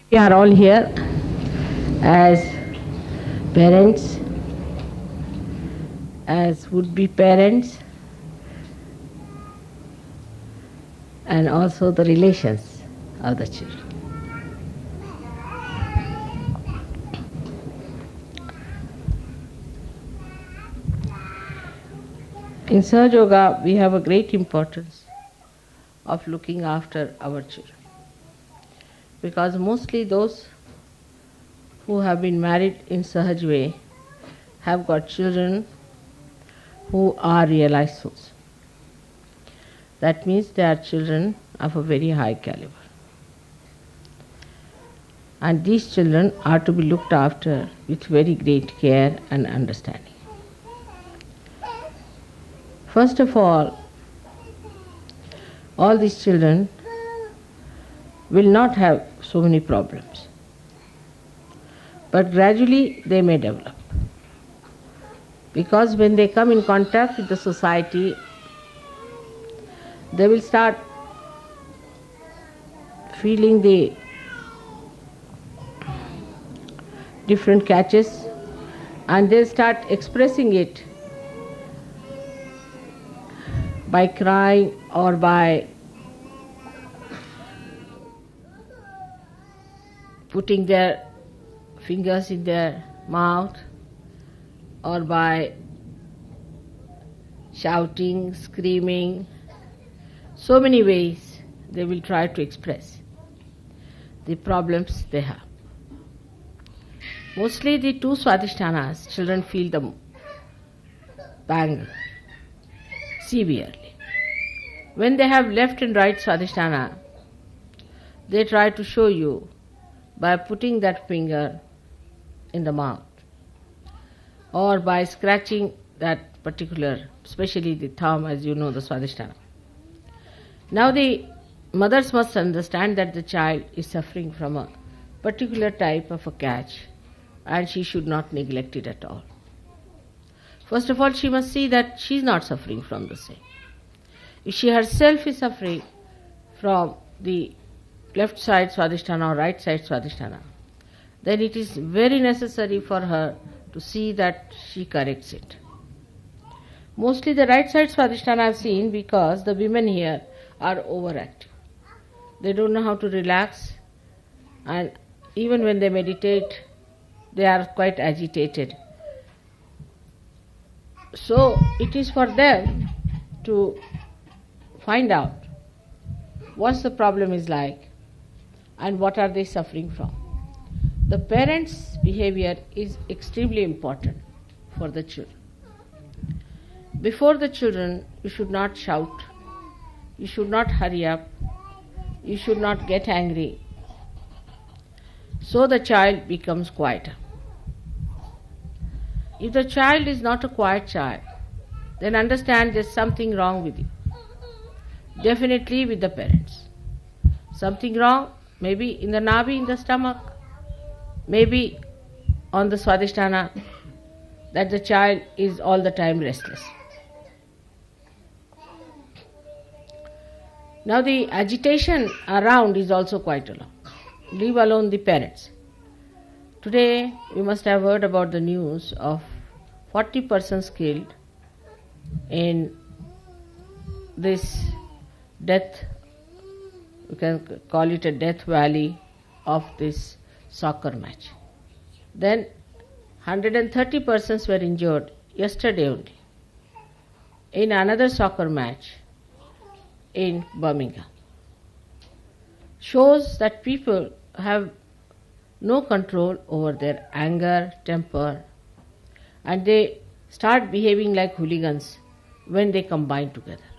We are all here as parents, as would-be parents, and also the relations of the children. In Sahaja Yoga, we have a great importance of looking after our children, because mostly those who have been married in Sahaj way have got children who are realized souls. That means they are children of a very high caliber. And these children are to be looked after with very great care and understanding. First of all these children will not have so many problems, but gradually they may develop. Because when they come in contact with the society, they will start feeling the different catches, and they'll start expressing it by crying or by putting their fingers in their mouth, or by shouting, screaming. So many ways they will try to express the problems they have. Mostly the two swadhisthānas, children feel the pang severely. When they have left and right swadhisthāna, they try to show you by putting that finger in the mouth, or by scratching that particular, especially the thumb, as you know, the swadhisthāna. Now the mothers must understand that the child is suffering from a particular type of a catch, and she should not neglect it at all. First of all, she must see that she is not suffering from the same. If she herself is suffering from the left side swadhisthāna or right side swadhisthāna, then it is very necessary for her to see that she corrects it. Mostly the right side swadhisthāna I have seen because the women here are overactive. They don't know how to relax, and even when they meditate, they are quite agitated. So it is for them to find out what the problem is like and what are they suffering from. The parents' behavior is extremely important for the children. Before the children, you should not shout, you should not hurry up, you should not get angry, so the child becomes quieter. If the child is not a quiet child, then understand there's something wrong with you. Definitely with the parents. Something wrong, maybe in the navi, in the stomach, maybe on the swadhisthāna, that the child is all the time restless. Now the agitation around is also quite a lot. Leave alone the parents. Today you must have heard about the news of 40 persons killed in this death, you can call it a death valley of this soccer match. Then 130 persons were injured yesterday only in another soccer match in Birmingham. Shows that people have no control over their anger, temper, and they start behaving like hooligans when they combine together.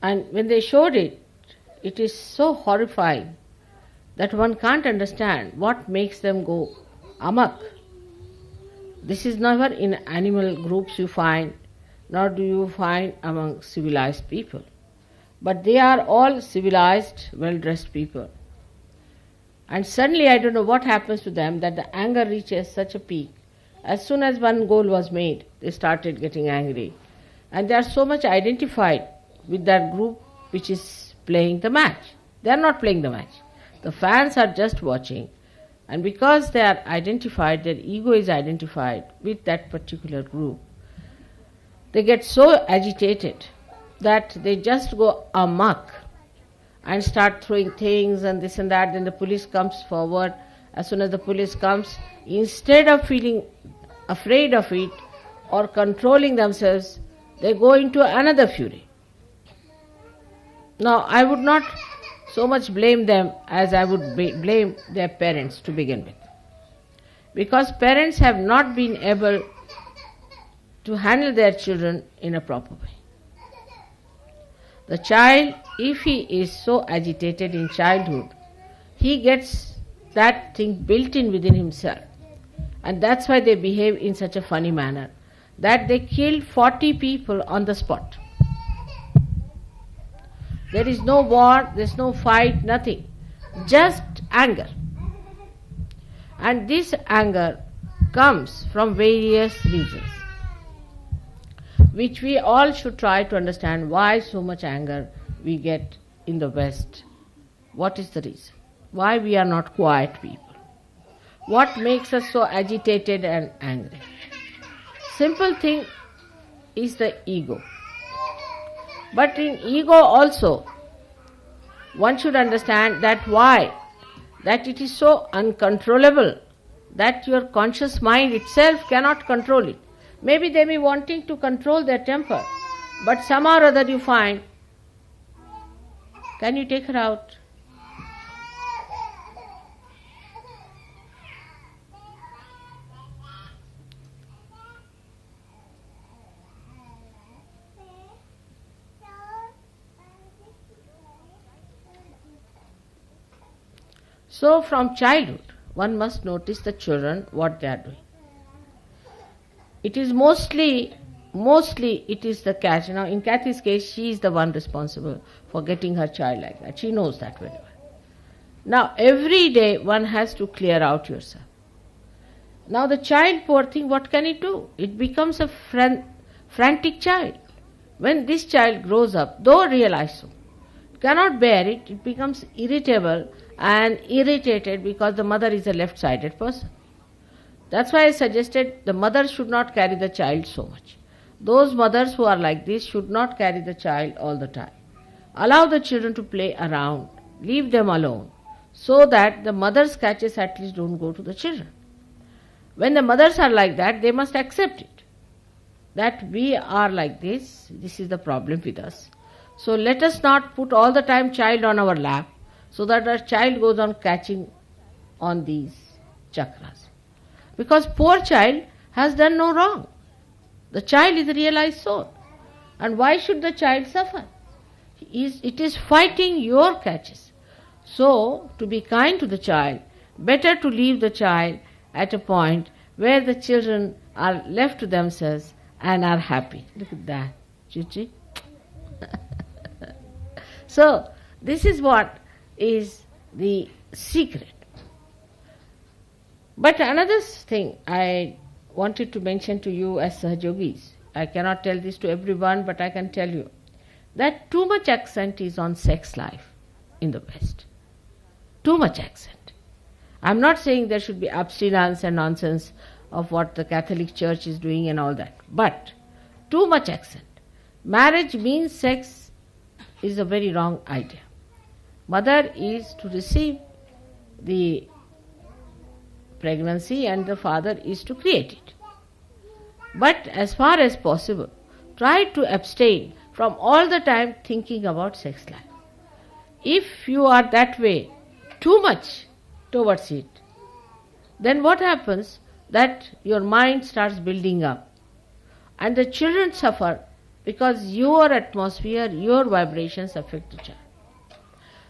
And when they showed it, it is so horrifying that one can't understand what makes them go amok. This is never in animal groups you find, nor do you find among civilized people. But they are all civilized, well-dressed people. And suddenly, I don't know what happens to them, that the anger reaches such a peak. As soon as one goal was made, they started getting angry. And they are so much identified with that group which is playing the match. They are not playing the match. The fans are just watching. And because they are identified, their ego is identified with that particular group, they get so agitated that they just go amok and start throwing things and this and that. Then the police comes forward. As soon as the police comes, instead of feeling afraid of it or controlling themselves, they go into another fury. Now, I would not so much blame them as I would blame their parents to begin with. Because parents have not been able to handle their children in a proper way. The child, if he is so agitated in childhood, he gets that thing built in within himself. And that's why they behave in such a funny manner, that they killed 40 people on the spot. There is no war, there is no fight, nothing. Just anger. And this anger comes from various reasons, which we all should try to understand why so much anger we get in the West. What is the reason? Why we are not quiet people? What makes us so agitated and angry? Simple thing is the ego. But in ego also, one should understand that why? That it is so uncontrollable that your conscious mind itself cannot control it. Maybe they may be wanting to control their temper, but somehow or other you find, can you take her out? So from childhood, one must notice the children, what they are doing. It is mostly it is the catch. Now in Kathy's case, she is the one responsible for getting her child like that. She knows that very well. Now every day one has to clear out yourself. Now the child, poor thing, what can it do? It becomes a frantic child. When this child grows up, though realize so, cannot bear it, it becomes irritable and irritated because the mother is a left-sided person. That's why I suggested the mother should not carry the child so much. Those mothers who are like this should not carry the child all the time. Allow the children to play around. Leave them alone so that the mother's catches at least don't go to the children. When the mothers are like that, they must accept it. That we are like this is the problem with us. So let us not put all the time child on our lap so that our child goes on catching on these chakras. Because poor child has done no wrong. The child is a realized soul. And why should the child suffer? It is fighting your catches. So, to be kind to the child, better to leave the child at a point where the children are left to themselves and are happy. Look at that. Chichi. So, this is what is the secret. But another thing I wanted to mention to you as Sahajogis, I cannot tell this to everyone, but I can tell you that too much accent is on sex life in the West. Too much accent. I'm not saying there should be abstinence and nonsense of what the Catholic Church is doing and all that, but too much accent. Marriage means sex is a very wrong idea. Mother is to receive the pregnancy and the father is to create it. But as far as possible, try to abstain from all the time thinking about sex life. If you are that way, too much towards it, then what happens? That your mind starts building up and the children suffer because your atmosphere, your vibrations affect the child.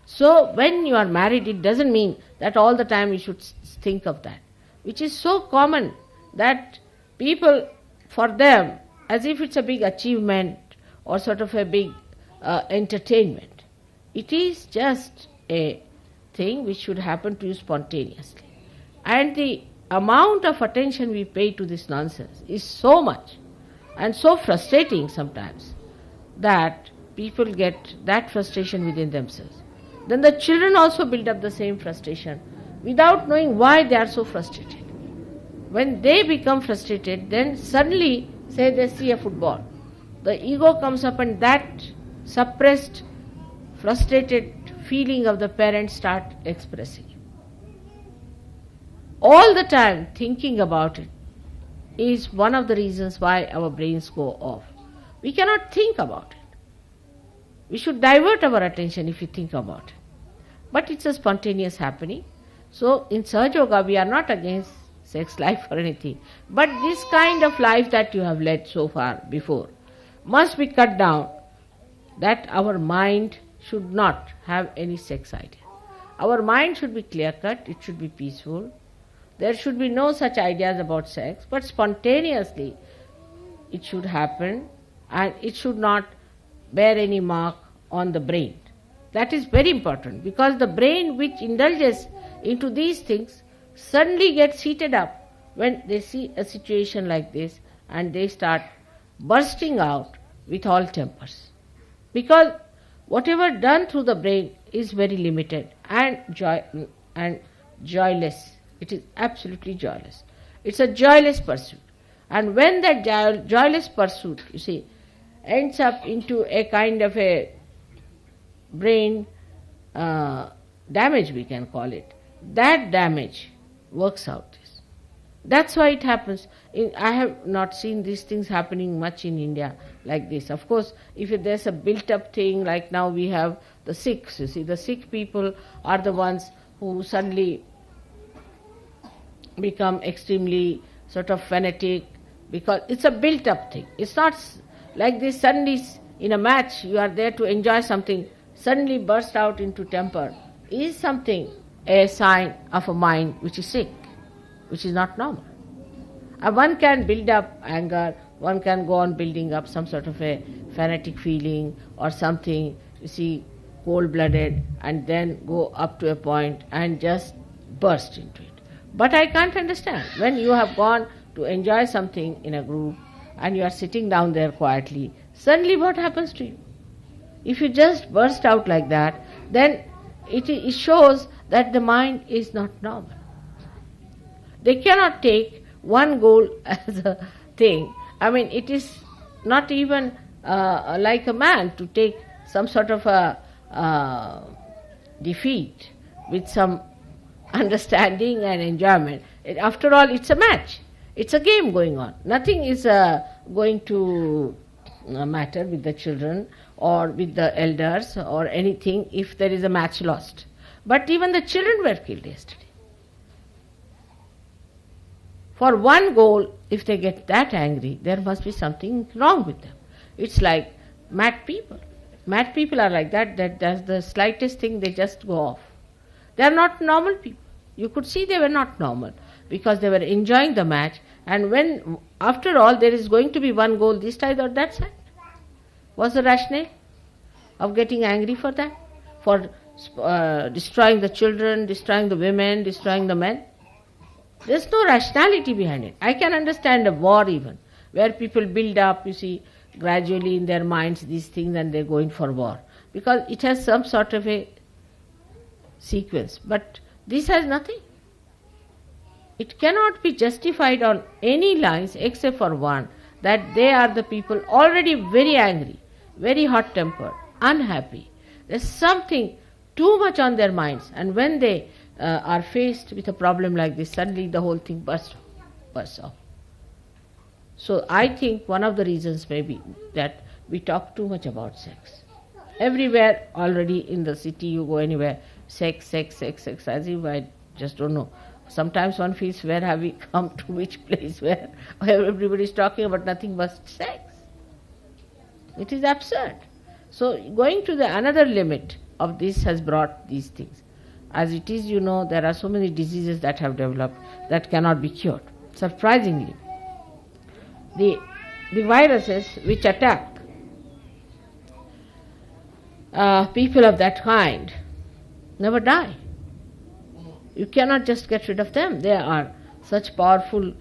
So when you are married, it doesn't mean that all the time you should think of that, which is so common that people, for them, as if it's a big achievement or sort of a big entertainment. It is just a thing which should happen to you spontaneously. And the amount of attention we pay to this nonsense is so much and so frustrating sometimes that people get that frustration within themselves. Then the children also build up the same frustration without knowing why they are so frustrated. When they become frustrated, then suddenly, say they see a football, the ego comes up and that suppressed, frustrated feeling of the parents start expressing. All the time thinking about it is one of the reasons why our brains go off. We cannot think about it. We should divert our attention if we think about it. But it's a spontaneous happening. So in Sahaja Yoga we are not against sex life or anything. But this kind of life that you have led so far before must be cut down, that our mind should not have any sex idea. Our mind should be clear-cut, it should be peaceful. There should be no such ideas about sex, but spontaneously it should happen and it should not bear any mark on the brain. That is very important because the brain which indulges into these things suddenly gets heated up when they see a situation like this and they start bursting out with all tempers. Because whatever done through the brain is very limited and joyless. It is absolutely joyless. It's a joyless pursuit. And when that joyless pursuit, you see, ends up into a kind of a brain damage, we can call it, that damage works out this. That's why it happens. I have not seen these things happening much in India like this. Of course, if there's a built-up thing, like now we have the Sikhs, you see, the Sikh people are the ones who suddenly become extremely sort of fanatic because it's a built-up thing. It's not like this suddenly in a match you are there to enjoy something, suddenly burst out into temper is something, a sign of a mind which is sick, which is not normal. One can build up anger, one can go on building up some sort of a fanatic feeling or something, you see, cold-blooded, and then go up to a point and just burst into it. But I can't understand, when you have gone to enjoy something in a group and you are sitting down there quietly, suddenly what happens to you? If you just burst out like that, then it shows that the mind is not normal. They cannot take one goal as a thing. I mean, it is not even like a man to take some sort of a defeat with some understanding and enjoyment. After all, it's a match. It's a game going on. Nothing is going to matter with the children or with the elders or anything if there is a match lost. But even the children were killed yesterday. For one goal, if they get that angry, there must be something wrong with them. It's like mad people. Mad people are like that that's the slightest thing, they just go off. They are not normal people. You could see they were not normal because they were enjoying the match, and when, after all, there is going to be one goal this side or that side. What's the rationale of getting angry for that? For destroying the children, destroying the women, destroying the men? There's no rationality behind it. I can understand a war even, where people build up, you see, gradually in their minds these things and they're going for war. Because it has some sort of a sequence. But this has nothing. It cannot be justified on any lines except for one, that they are the people already very angry, very hot-tempered, unhappy. There's something too much on their minds, and when they are faced with a problem like this, suddenly the whole thing bursts off. So I think one of the reasons may be that we talk too much about sex. Everywhere already in the city, you go anywhere, sex, as if I just don't know. Sometimes one feels, where have we come to, which place where everybody is talking about nothing but sex. It is absurd. So going to the another limit of this has brought these things. As it is, there are so many diseases that have developed that cannot be cured. Surprisingly, the viruses which attack people of that kind never die. You cannot just get rid of them. They are such powerful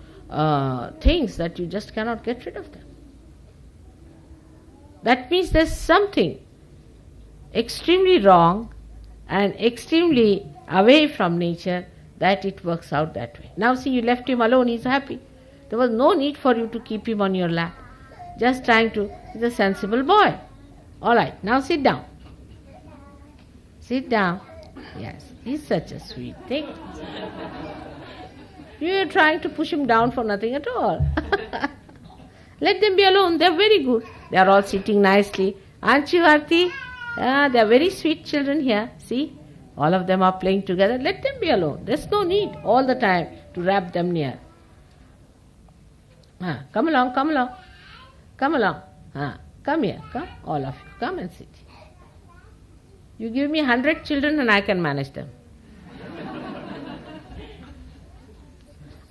things that you just cannot get rid of them. That means there's something extremely wrong and extremely away from nature that it works out that way. Now see, you left him alone, he's happy. There was no need for you to keep him on your lap. Just he's a sensible boy. All right, now sit down. Sit down. Yes, he's such a sweet thing. You are trying to push him down for nothing at all. Let them be alone, they are very good. They are all sitting nicely. Aren't you, Aarti? They are very sweet children here. See, all of them are playing together. Let them be alone. There's no need all the time to wrap them near. Come along. Come here, come, all of you. Come and sit. You give me 100 children and I can manage them.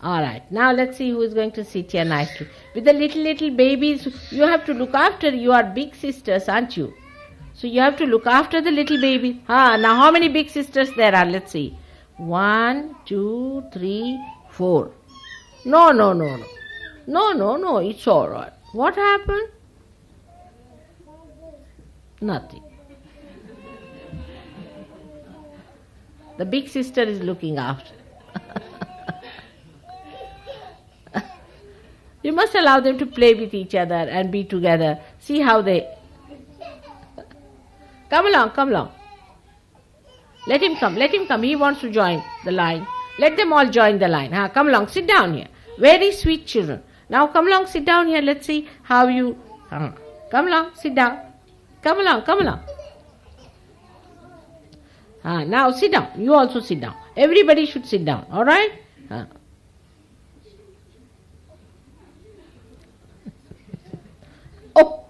All right, now let's see who is going to sit here nicely. With the little babies, you have to look after. You are big sisters, aren't you? So you have to look after the little baby. Now how many big sisters there are? Let's see. 1, 2, 3, 4. No, it's all right. What happened? Nothing. The big sister is looking after. You must allow them to play with each other and be together. See how they... Come along. Let him come. He wants to join the line. Let them all join the line. Come along, sit down here. Very sweet children. Now come along, sit down here. Let's see how you... Come along, sit down. Come along. Now sit down. You also sit down. Everybody should sit down. All right? Oh!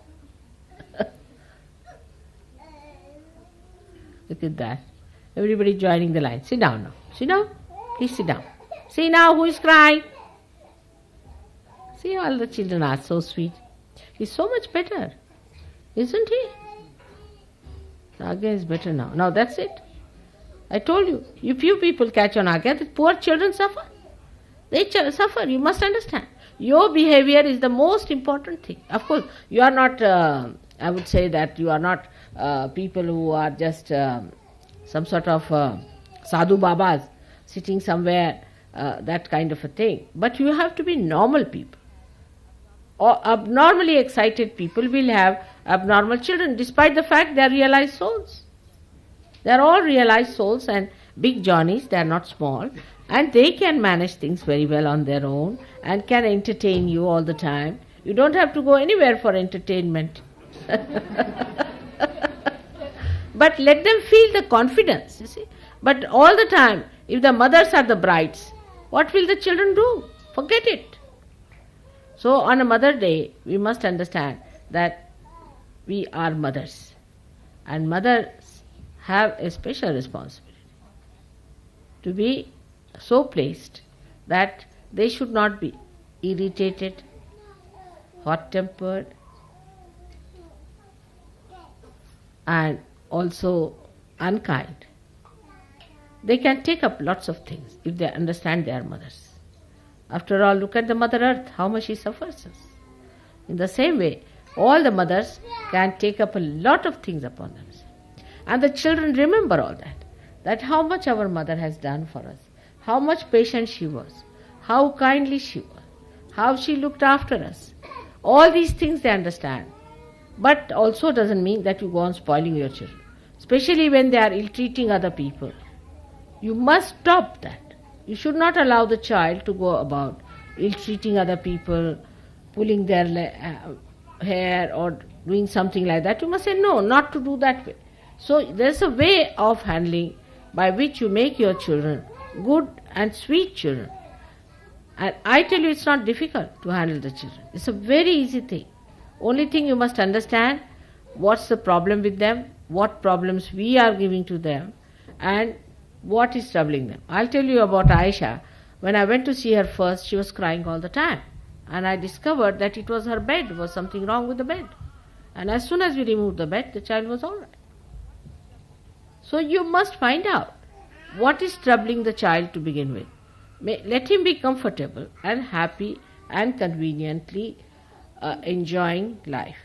Look at that. Everybody joining the line. Sit down now. Sit down. Please sit down. See now who is crying. See, all the children are so sweet. He's so much better. Isn't he? Agya is better now. Now that's it. I told you, if you people catch on Agya, the poor children suffer. They suffer, you must understand. Your behavior is the most important thing. Of course, you are not, I would say that you are not people who are just some sort of sadhu babas sitting somewhere, that kind of a thing. But you have to be normal people. Or abnormally excited people will have abnormal children, despite the fact they are realized souls. They are all realized souls and big Johnnies, they are not small, and they can manage things very well on their own and can entertain you all the time. You don't have to go anywhere for entertainment. But let them feel the confidence, you see. But all the time, if the mothers are the brides, what will the children do? Forget it. So on a Mother Day, we must understand that we are mothers. And mothers have a special responsibility to be so placed that they should not be irritated, hot-tempered, and also unkind. They can take up lots of things if they understand they are mothers. After all, look at the Mother Earth, how much she suffers us. In the same way, all the mothers can take up a lot of things upon themselves. And the children remember all that how much our mother has done for us, how much patient she was, how kindly she was, how she looked after us. All these things they understand. But also doesn't mean that you go on spoiling your children, especially when they are ill-treating other people. You must stop that. You should not allow the child to go about ill-treating other people, pulling their hair or doing something like that. You must say no, not to do that way. So there's a way of handling by which you make your children good and sweet children. And I tell you, it's not difficult to handle the children. It's a very easy thing. Only thing you must understand, what's the problem with them, what problems we are giving to them, and what is troubling them. I'll tell you about Aisha. When I went to see her first, she was crying all the time. And I discovered that it was her bed, there was something wrong with the bed. And as soon as we removed the bed, the child was all right. So you must find out what is troubling the child to begin with. Let him be comfortable and happy and conveniently enjoying life.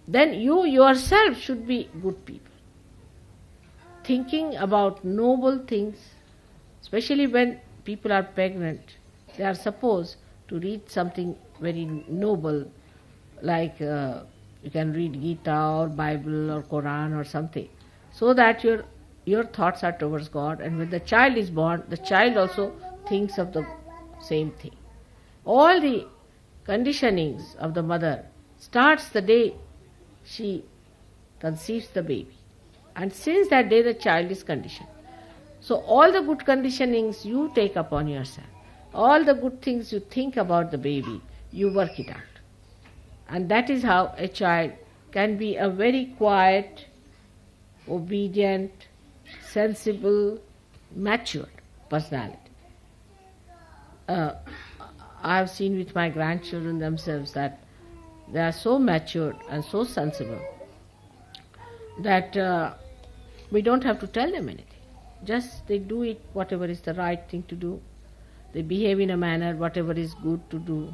Then you yourself should be good people, thinking about noble things, especially when people are pregnant. They are supposed to read something very noble, like you can read Gita or Bible or Quran or something, so that your thoughts are towards God, and when the child is born, the child also thinks of the same thing. All the conditionings of the mother starts the day she conceives the baby, and since that day the child is conditioned. So all the good conditionings you take upon yourself, all the good things you think about the baby, you work it out. And that is how a child can be a very quiet, obedient, sensible, matured personality. I have seen with my grandchildren themselves that they are so matured and so sensible that we don't have to tell them anything. Just they do it, whatever is the right thing to do. They behave in a manner, whatever is good to do.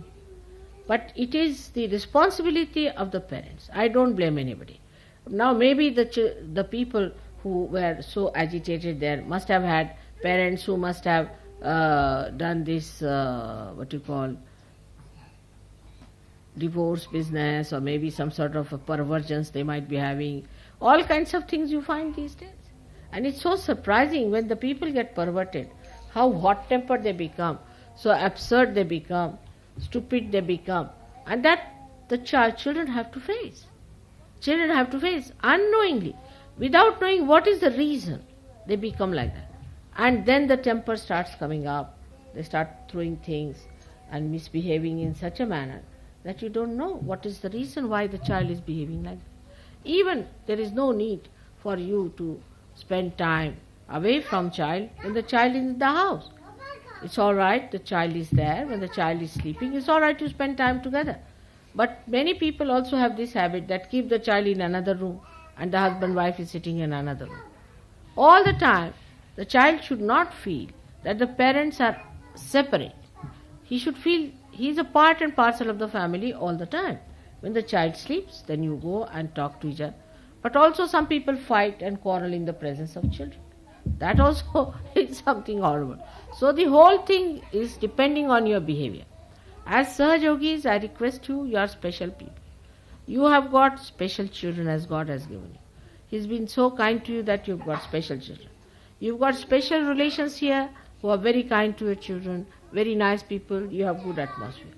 But it is the responsibility of the parents. I don't blame anybody. Now maybe the people who were so agitated there must have had parents who must have done this, divorce business, or maybe some sort of a perversions they might be having. All kinds of things you find these days. And it's so surprising when the people get perverted, how hot-tempered they become, so absurd they become, stupid they become, and that the children have to face. Children have to face unknowingly, without knowing what is the reason they become like that. And then the temper starts coming up, they start throwing things and misbehaving in such a manner that you don't know what is the reason why the child is behaving like that. Even there is no need for you to spend time away from child when the child is in the house. It's all right, the child is there. When the child is sleeping, it's all right to spend time together. But many people also have this habit that keep the child in another room and the husband wife is sitting in another room. All the time, the child should not feel that the parents are separate. He should feel he is a part and parcel of the family all the time. When the child sleeps, then you go and talk to each other. But also some people fight and quarrel in the presence of children. That also is something horrible. So the whole thing is depending on your behavior. As Sahajogis, I request you, you are special people. You have got special children as God has given you. He's been so kind to you that you've got special children. You've got special relations here who are very kind to your children, very nice people, you have good atmosphere.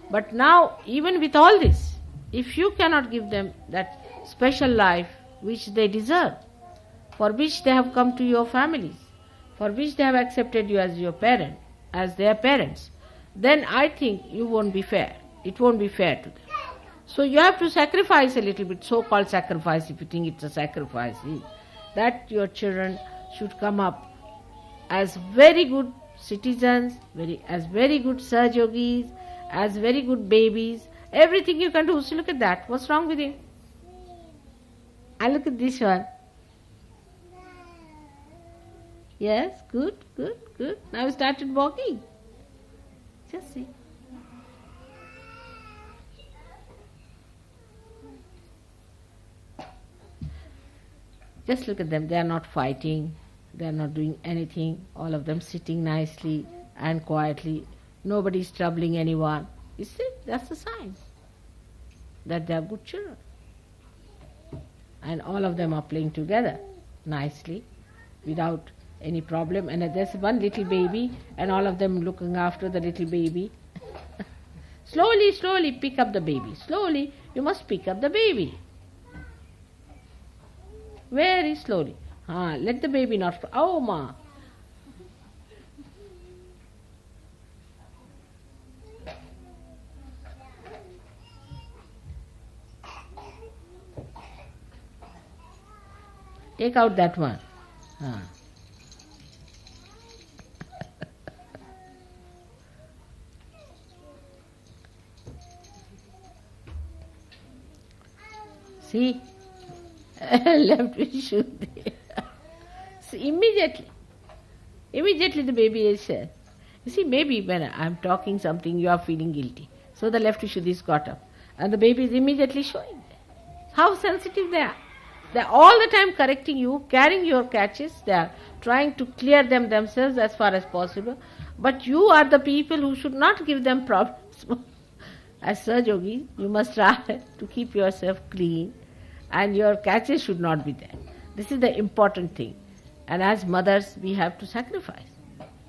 But now, even with all this, if you cannot give them that special life which they deserve, for which they have come to your families, for which they have accepted you as your parent, as their parents, then I think you won't be fair. It won't be fair to them. So you have to sacrifice a little bit, so-called sacrifice, if you think it's a sacrifice, that your children should come up as very good citizens, as very good Sahajogis, as very good babies. Everything you can do. So look at that. What's wrong with him? And look at this one. Yes, good. Now he started walking. Just look at them, they are not fighting, they are not doing anything, all of them sitting nicely and quietly, nobody is troubling anyone. You see, that's a sign that they are good children. And all of them are playing together nicely without any problem. And there's one little baby and all of them looking after the little baby. Slowly, slowly pick up the baby. Slowly, you must pick up the baby. Very slowly. Let the baby not... Oh, ma! Take out that one. See? Left issue there. See, immediately the baby is you see, maybe when I'm talking something, you are feeling guilty. So the left issue is got up. And the baby is immediately showing how sensitive they are. They are all the time correcting you, carrying your catches. They are trying to clear them themselves as far as possible. But you are the people who should not give them problems. As Sahaja Yogi, you must try to keep yourself clean and your catches should not be there. This is the important thing. And as mothers, we have to sacrifice.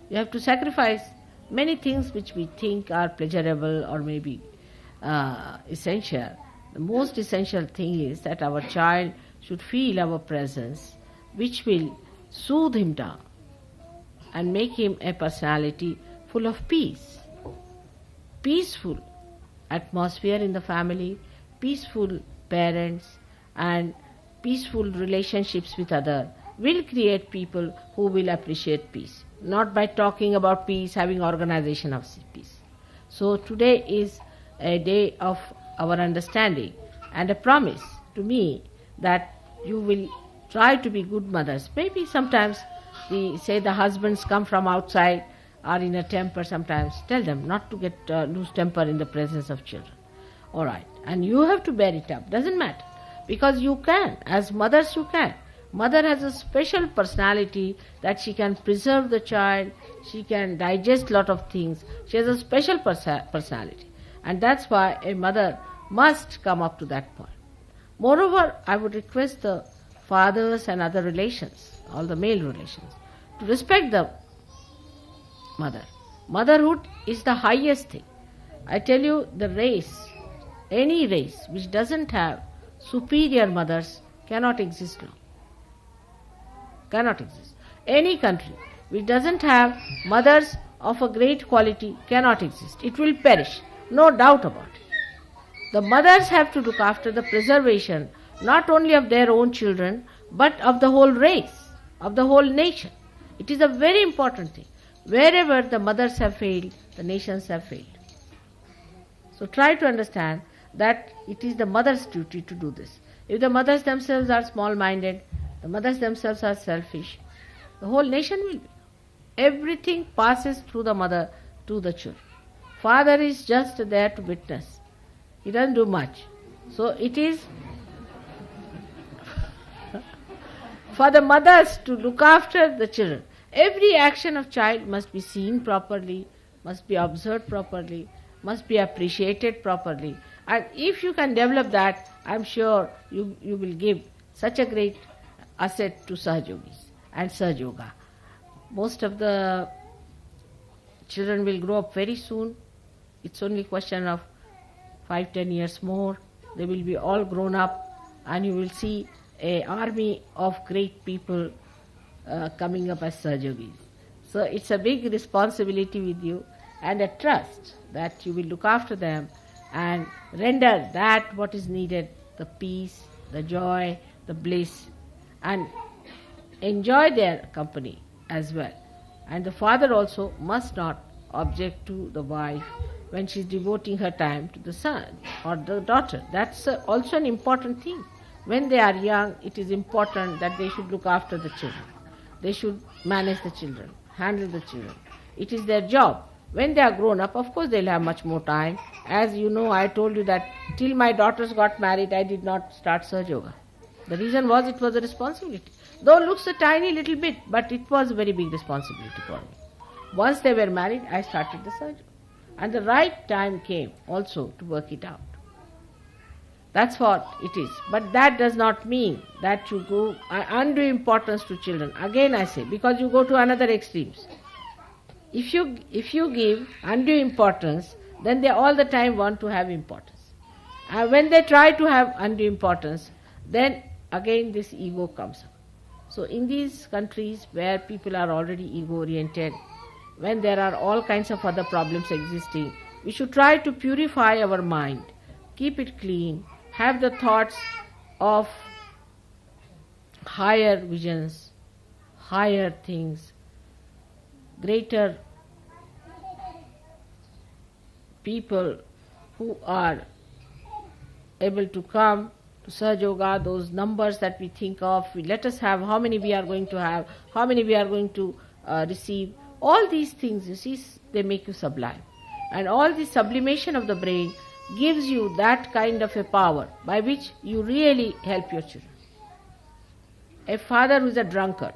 We have to sacrifice many things which we think are pleasurable or maybe essential. The most essential thing is that our child should feel our presence, which will soothe him down and make him a personality full of peace. Peaceful atmosphere in the family, peaceful parents and peaceful relationships with others will create people who will appreciate peace. Not by talking about peace, having organization of peace. So today is a day of our understanding and a promise to me that you will try to be good mothers. Maybe sometimes the husbands come from outside, are in a temper sometimes. Tell them not to get lose temper in the presence of children. All right. And you have to bear it up. Doesn't matter. Because you can. As mothers you can. Mother has a special personality that she can preserve the child. She can digest lot of things. She has a special personality. And that's why a mother must come up to that point. Moreover, I would request the fathers and other relations, all the male relations, to respect the mother. Motherhood is the highest thing. I tell you, the race, any race which doesn't have superior mothers cannot exist long. Cannot exist. Any country which doesn't have mothers of a great quality cannot exist. It will perish, no doubt about it. The mothers have to look after the preservation not only of their own children but of the whole race, of the whole nation. It is a very important thing. Wherever the mothers have failed, the nations have failed. So try to understand that it is the mother's duty to do this. If the mothers themselves are small-minded, the mothers themselves are selfish, the whole nation will be. Everything passes through the mother to the children. Father is just there to witness. He doesn't do much. So it is for the mothers to look after the children. Every action of child must be seen properly, must be observed properly, must be appreciated properly. And if you can develop that, I'm sure you will give such a great asset to Sahaja Yogis and Sahaja Yoga. Most of the children will grow up very soon. It's only a question of 5-10 years more. They will be all grown up and you will see an army of great people coming up as Sahaja Yogis. So it's a big responsibility with you and a trust that you will look after them and render that what is needed, the peace, the joy, the bliss, and enjoy their company as well. And the father also must not object to the wife when she is devoting her time to the son or the daughter. That's also an important thing. When they are young, it is important that they should look after the children. They should manage the children, handle the children. It is their job. When they are grown up, of course they'll have much more time. As you know, I told you that till my daughters got married, I did not start Sahaja Yoga. The reason was it was a responsibility. Though it looks a tiny little bit, but it was a very big responsibility for me. Once they were married, I started the surgery. And the right time came also to work it out. That's what it is. But that does not mean that you go undue importance to children. Again I say, because you go to another extremes. If you give undue importance, then they all the time want to have importance. And when they try to have undue importance, then again this ego comes up. So in these countries where people are already ego-oriented, when there are all kinds of other problems existing, we should try to purify our mind, keep it clean, have the thoughts of higher visions, higher things, greater people who are able to come to Sahaja Yoga, those numbers that we think of, let us have how many we are going to have, how many we are going to receive. All these things, you see, they make you sublime. And all the sublimation of the brain gives you that kind of a power by which you really help your children. A father who is a drunkard,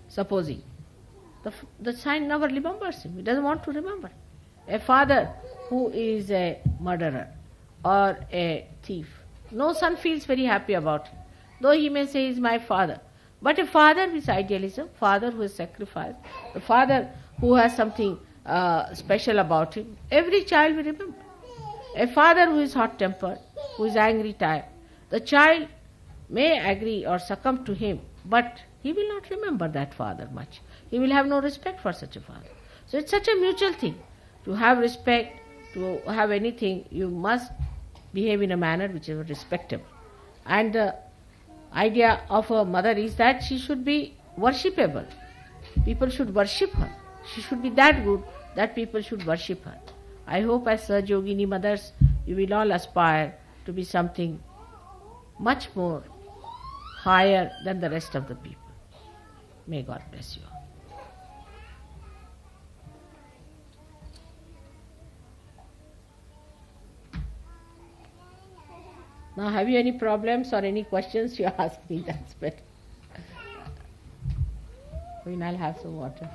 supposing, the child never remembers him. He doesn't want to remember. A father who is a murderer or a thief, no son feels very happy about him, though he may say he is my father. But a father with idealism, father who has sacrificed, a father who has something special about him, every child will remember. A father who is hot-tempered, who is angry type, the child may agree or succumb to him, but he will not remember that father much. He will have no respect for such a father. So it's such a mutual thing. To have respect, to have anything, you must behave in a manner which is respectable. And the idea of a mother is that she should be worshipable. People should worship her. She should be that good that people should worship her. I hope as Sahaja Yogini mothers, you will all aspire to be something much more higher than the rest of the people. May God bless you all. Now, have you any problems or any questions? You ask me, that's better. I'll have some water.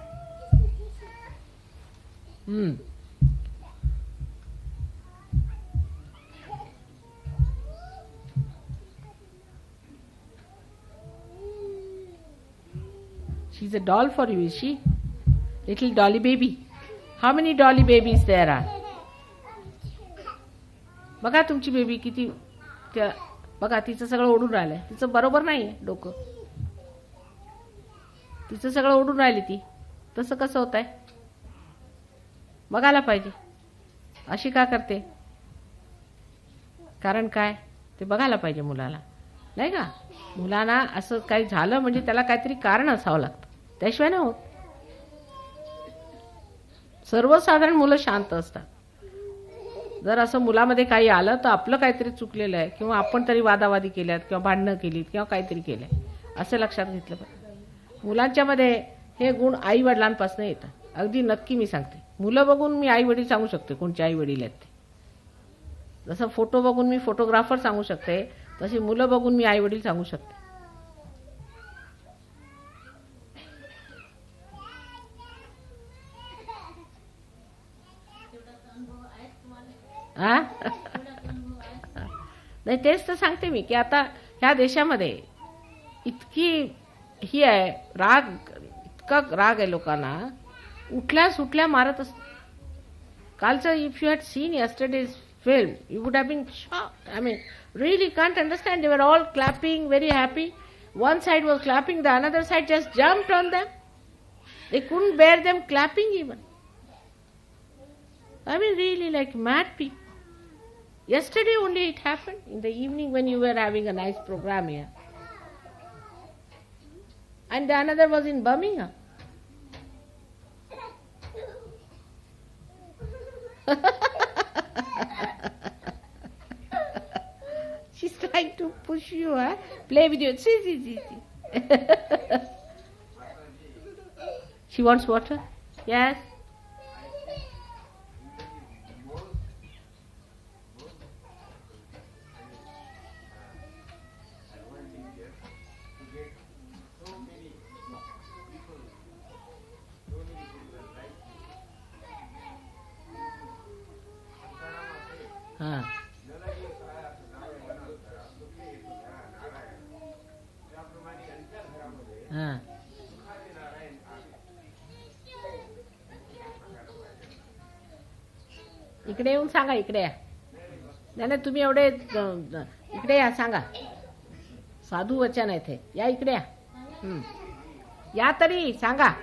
She's a doll for you, is she? Little dolly baby. How many dolly babies there are? बघा तुमची baby किती त्या बघा तिचं सगळं ओढून राहिलंय. तिचं बरोबर नाहीये डोकं. तिचं सगळं ओढून राहिली ती. तसं कसं होत आहे? बघायला पाहिजे. अशी का करते? कारण काय? ते बघायला पाहिजे मुलाला. नाही का? मुलांना असं काही झालं म्हणजे त्याला काहीतरी कारण असावं लागतं. त्याशिवाय नाही होत. सर्वसाधारण मुलं शांत असतात. जर असं मुलामध्ये काही आलं तर आपलं काहीतरी चुकलेलं आहे किंवा आपण तरी वादावादी केल्यात किंवा भांडणं केलीत किंवा काहीतरी केलंय असं लक्षात घेतलं पाहिजे. मुलांच्यामध्ये हे गुण आई वडिलांपासून येतात. अगदी नक्की मी सांगते. मुलं बघून मी आई वडील सांगू शकते कोणचे आई वडील आहेत ते. जसं फोटो बघून मी फोटोग्राफर सांगू शकते, तशी मुलं बघून मी आई वडील सांगू शकते. नाही तेच तर सांगते मी की आता ह्या देशामध्ये इतकी ही आहे राग, इतका राग आहे लोकांना. उठल्या सुटल्या मारत असत. कालचं if you had seen yesterday's film, you would have been shocked. I mean, really can't understand. They were all clapping, very happy. One side was clapping, the another side just jumped on them. They couldn't bear them clapping even. I mean, really like mad people. Yesterday only it happened, in the evening when you were having a nice program here. And the another was in Birmingham. She's trying to push you, play with you. See. She wants water? Yes? Ah. Ah. इकडे येऊन सांगा, इकडे या. नाही नाही, तुम्ही एवढे इकडे या, सांगा. साधू वचन आहे ते. या इकडे या. या तरी सांगा.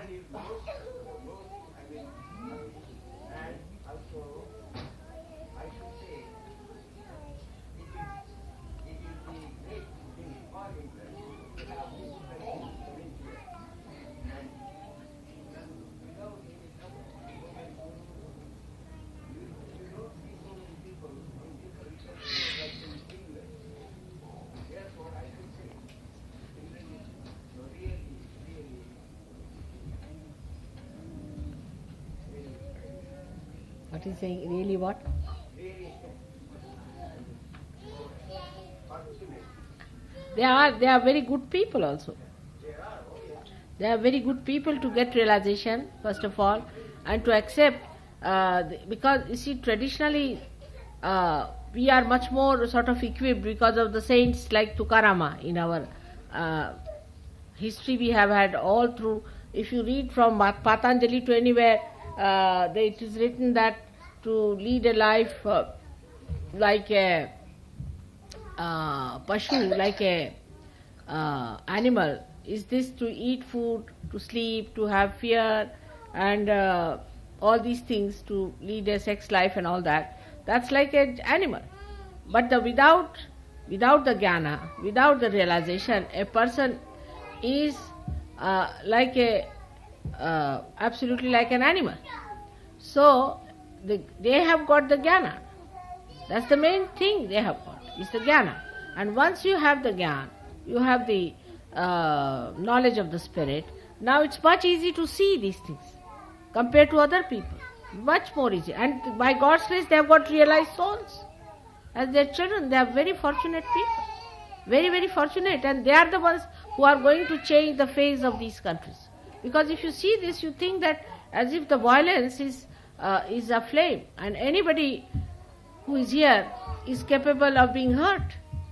What is saying? Really what? They are very good people also. They are very good people to get realization, first of all, and to accept, because you see, traditionally we are much more sort of equipped because of the saints like Tukarama in our history we have had all through. If you read from Patanjali to anywhere, it is written that to lead a life like a pashu, like a animal, is this to eat food, to sleep, to have fear, and all these things, to lead a sex life and all that. That's like an animal. But without the jnana, without the realization, a person is like a absolutely like an animal. So they have got the jnana. That's the main thing they have got, is the jnana. And once you have the jnana, you have the knowledge of the spirit, now it's much easy to see these things compared to other people. Much more easy. And by God's grace, they have got realized souls. As their children, they are very fortunate people. Very, very fortunate. And they are the ones who are going to change the face of these countries. Because if you see this, you think that as if the violence is a flame, and anybody who is here is capable of being hurt,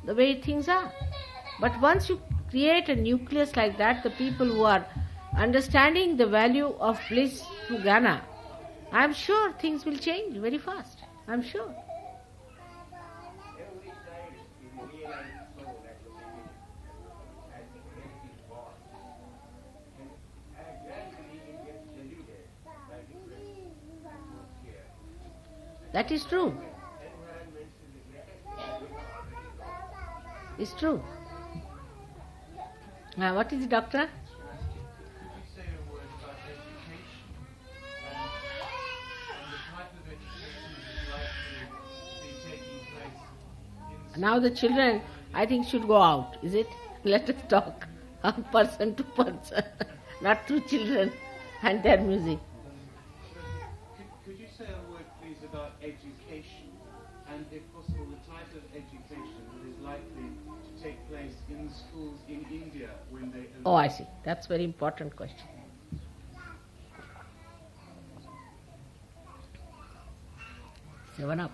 the way things are. But once you create a nucleus like that, the people who are understanding the value of bliss through jnana, I am sure things will change very fast. I am sure. That is true. It's true. Now, what is it, doctor? Now the children, I think, should go out, is it? Let us talk person to person, not through children and their music. Could you say a word, please, about education, and, if possible, the type of education that is likely to take place in schools in India when they... Oh, I see. That's a very important question. Seven up.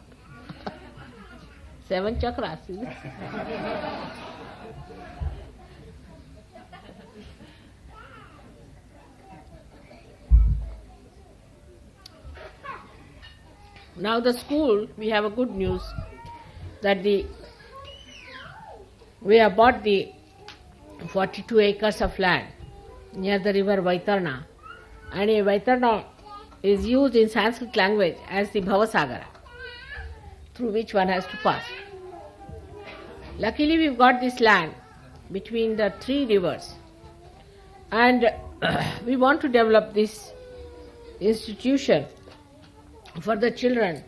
7 chakras. Is it? Now the school, we have a good news that we have bought the 42 acres of land near the river Vaitarna, and Vaitarna is used in Sanskrit language as the Bhavasagara, through which one has to pass. Luckily we've got this land between the 3 rivers, and we want to develop this institution for the children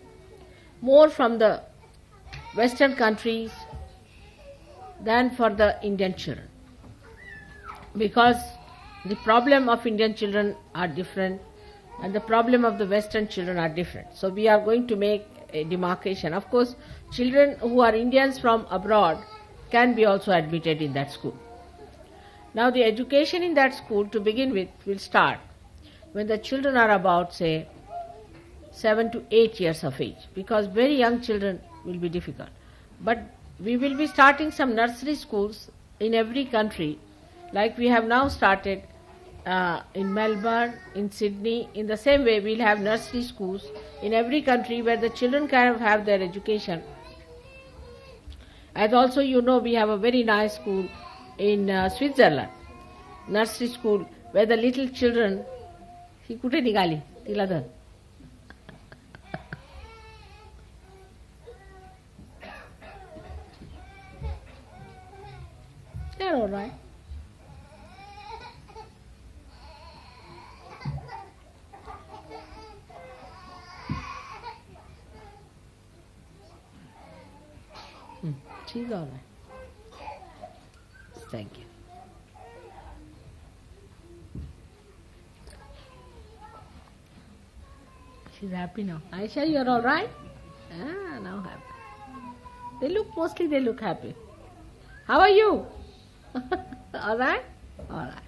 more from the Western countries than for the Indian children, because the problem of Indian children are different and the problem of the Western children are different. So we are going to make a demarcation. Of course, children who are Indians from abroad can be also admitted in that school. Now the education in that school, to begin with, will start when the children are about, say, 7 to 8 years of age, because very young children will be difficult. But we will be starting some nursery schools in every country, like we have now started in Melbourne, in Sydney. In the same way, we'll have nursery schools in every country where the children can have their education. As also you know, we have a very nice school in Switzerland, nursery school, where the little children, he कुठे निघाली तिला धर. They're all right. She's all right. Thank you. She's happy now. Aisha, you're all right? Ah, now happy. They look happy. How are you? All right? All right.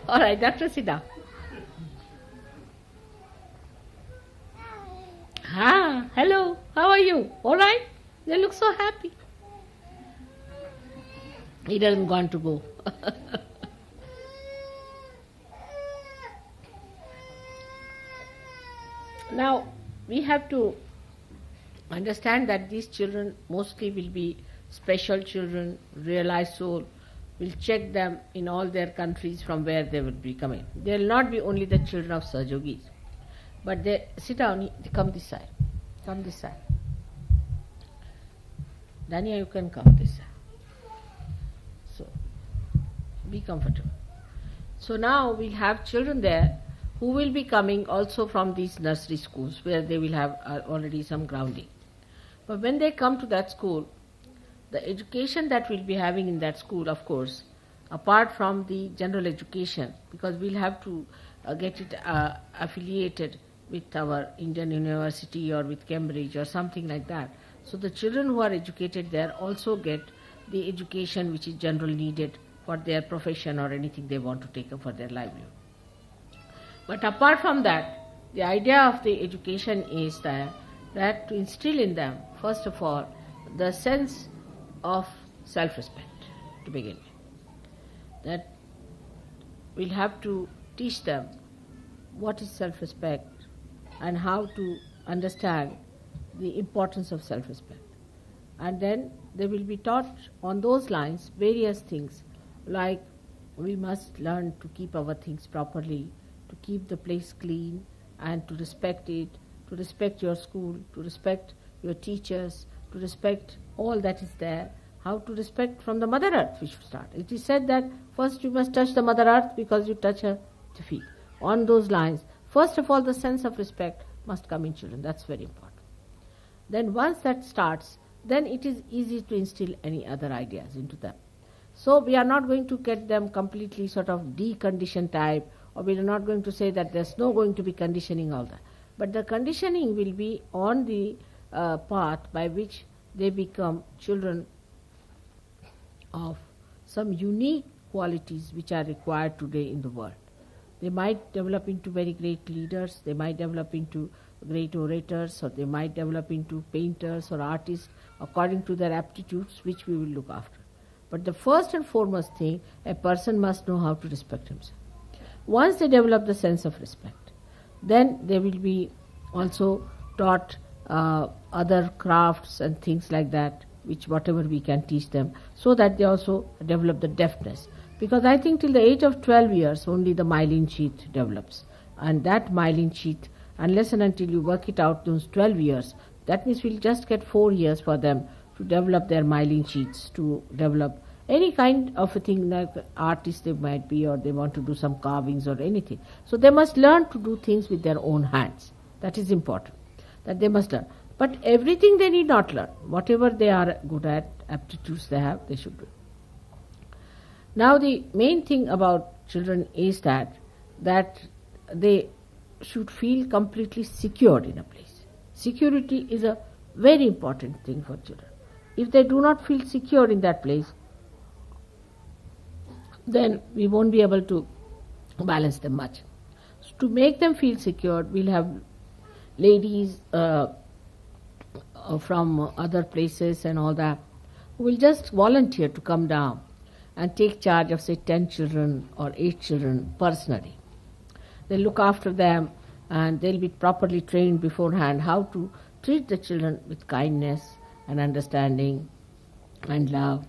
All right, doctor, sit down. Hello, how are you? All right? They look so happy. He doesn't want to go. Now, we have to understand that these children mostly will be special children, realized soul. We'll check them in all their countries from where they will be coming. They will not be only the children of Sahajogis. But they sit down, come this side. Come this side. Dania, you can come this side. So, be comfortable. So now we'll have children there who will be coming also from these nursery schools where they will have already some grounding. But when they come to that school, the education that we'll be having in that school, of course, apart from the general education, because we'll have to get it affiliated with our Indian University or with Cambridge or something like that. So the children who are educated there also get the education which is generally needed for their profession or anything they want to take up for their livelihood. But apart from that, the idea of the education is that to instill in them, first of all, the sense of self-respect to begin with. That we'll have to teach them what is self-respect and how to understand the importance of self-respect. And then they will be taught on those lines various things, like we must learn to keep our things properly, to keep the place clean and to respect it, to respect your school, to respect your teachers, to respect all that is there, how to respect from the Mother Earth we should start. It is said that first you must touch the Mother Earth because you touch her feet. On those lines, first of all the sense of respect must come in children, that's very important. Then once that starts, then it is easy to instill any other ideas into them. So we are not going to get them completely sort of deconditioned type, or we are not going to say that there's no going to be conditioning all that. But the conditioning will be on the path by which they become children of some unique qualities which are required today in the world. They might develop into very great leaders, they might develop into great orators, or they might develop into painters or artists according to their aptitudes, which we will look after. But the first and foremost thing, a person must know how to respect himself. Once they develop the sense of respect, then they will be also taught other crafts and things like that, which whatever we can teach them, so that they also develop the deftness. Because I think till the age of 12 years only the myelin sheath develops. And that myelin sheath, unless and until you work it out those 12 years, that means we'll just get 4 years for them to develop their myelin sheaths, to develop any kind of a thing, like artists they might be, or they want to do some carvings or anything. So they must learn to do things with their own hands. That is important, that they must learn. But everything they need not learn. Whatever they are good at, aptitudes they have, they should do. Now the main thing about children is that they should feel completely secured in a place. Security is a very important thing for children. If they do not feel secure in that place, then we won't be able to balance them much. So to make them feel secured, we'll have ladies from other places and all that, who will just volunteer to come down and take charge of, say, 10 children or 8 children personally. They'll look after them, and they'll be properly trained beforehand how to treat the children with kindness and understanding and love,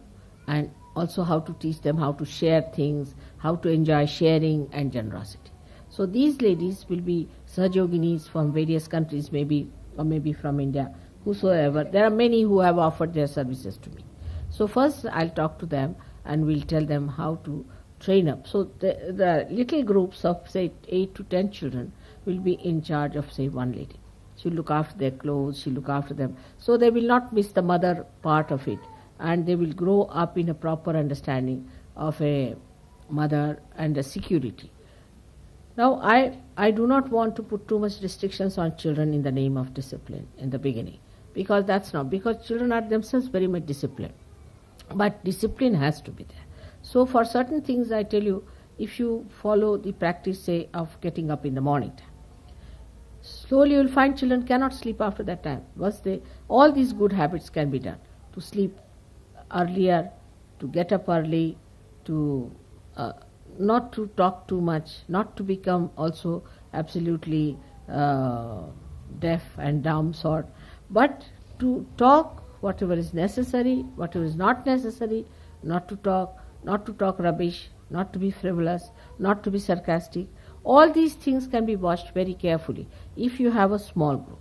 and also how to teach them how to share things, how to enjoy sharing and generosity. So these ladies will be Sahajoginis from various countries, maybe, or maybe from India, whosoever. There are many who have offered their services to me. So first I'll talk to them and we'll tell them how to train up. So the little groups of, say, 8 to 10 children will be in charge of, say, one lady. She'll look after their clothes, she'll look after them. So they will not miss the mother part of it, and they will grow up in a proper understanding of a mother and a security. Now, I do not want to put too much restrictions on children in the name of discipline in the beginning, because that's not, because children are themselves very much disciplined. But discipline has to be there. So for certain things, I tell you, if you follow the practice, say, of getting up in the morning time, slowly you will find children cannot sleep after that time. All these good habits can be done. To sleep earlier, to get up early, to not to talk too much, not to become also absolutely deaf and dumb sort, but to talk whatever is necessary, whatever is not necessary, not to talk rubbish, not to be frivolous, not to be sarcastic. All these things can be watched very carefully if you have a small group.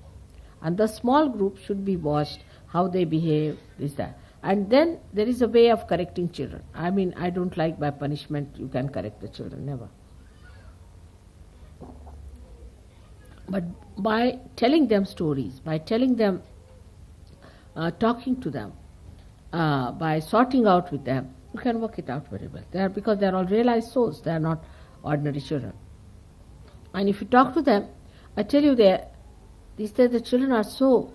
And the small group should be watched, how they behave, this, that. And then there is a way of correcting children. I mean, I don't like by punishment you can correct the children, never. But by telling them stories, by telling them, talking to them, by sorting out with them, you can work it out very well. Because they are all realized souls, they are not ordinary children. And if you talk to them, I tell you, these days the children are so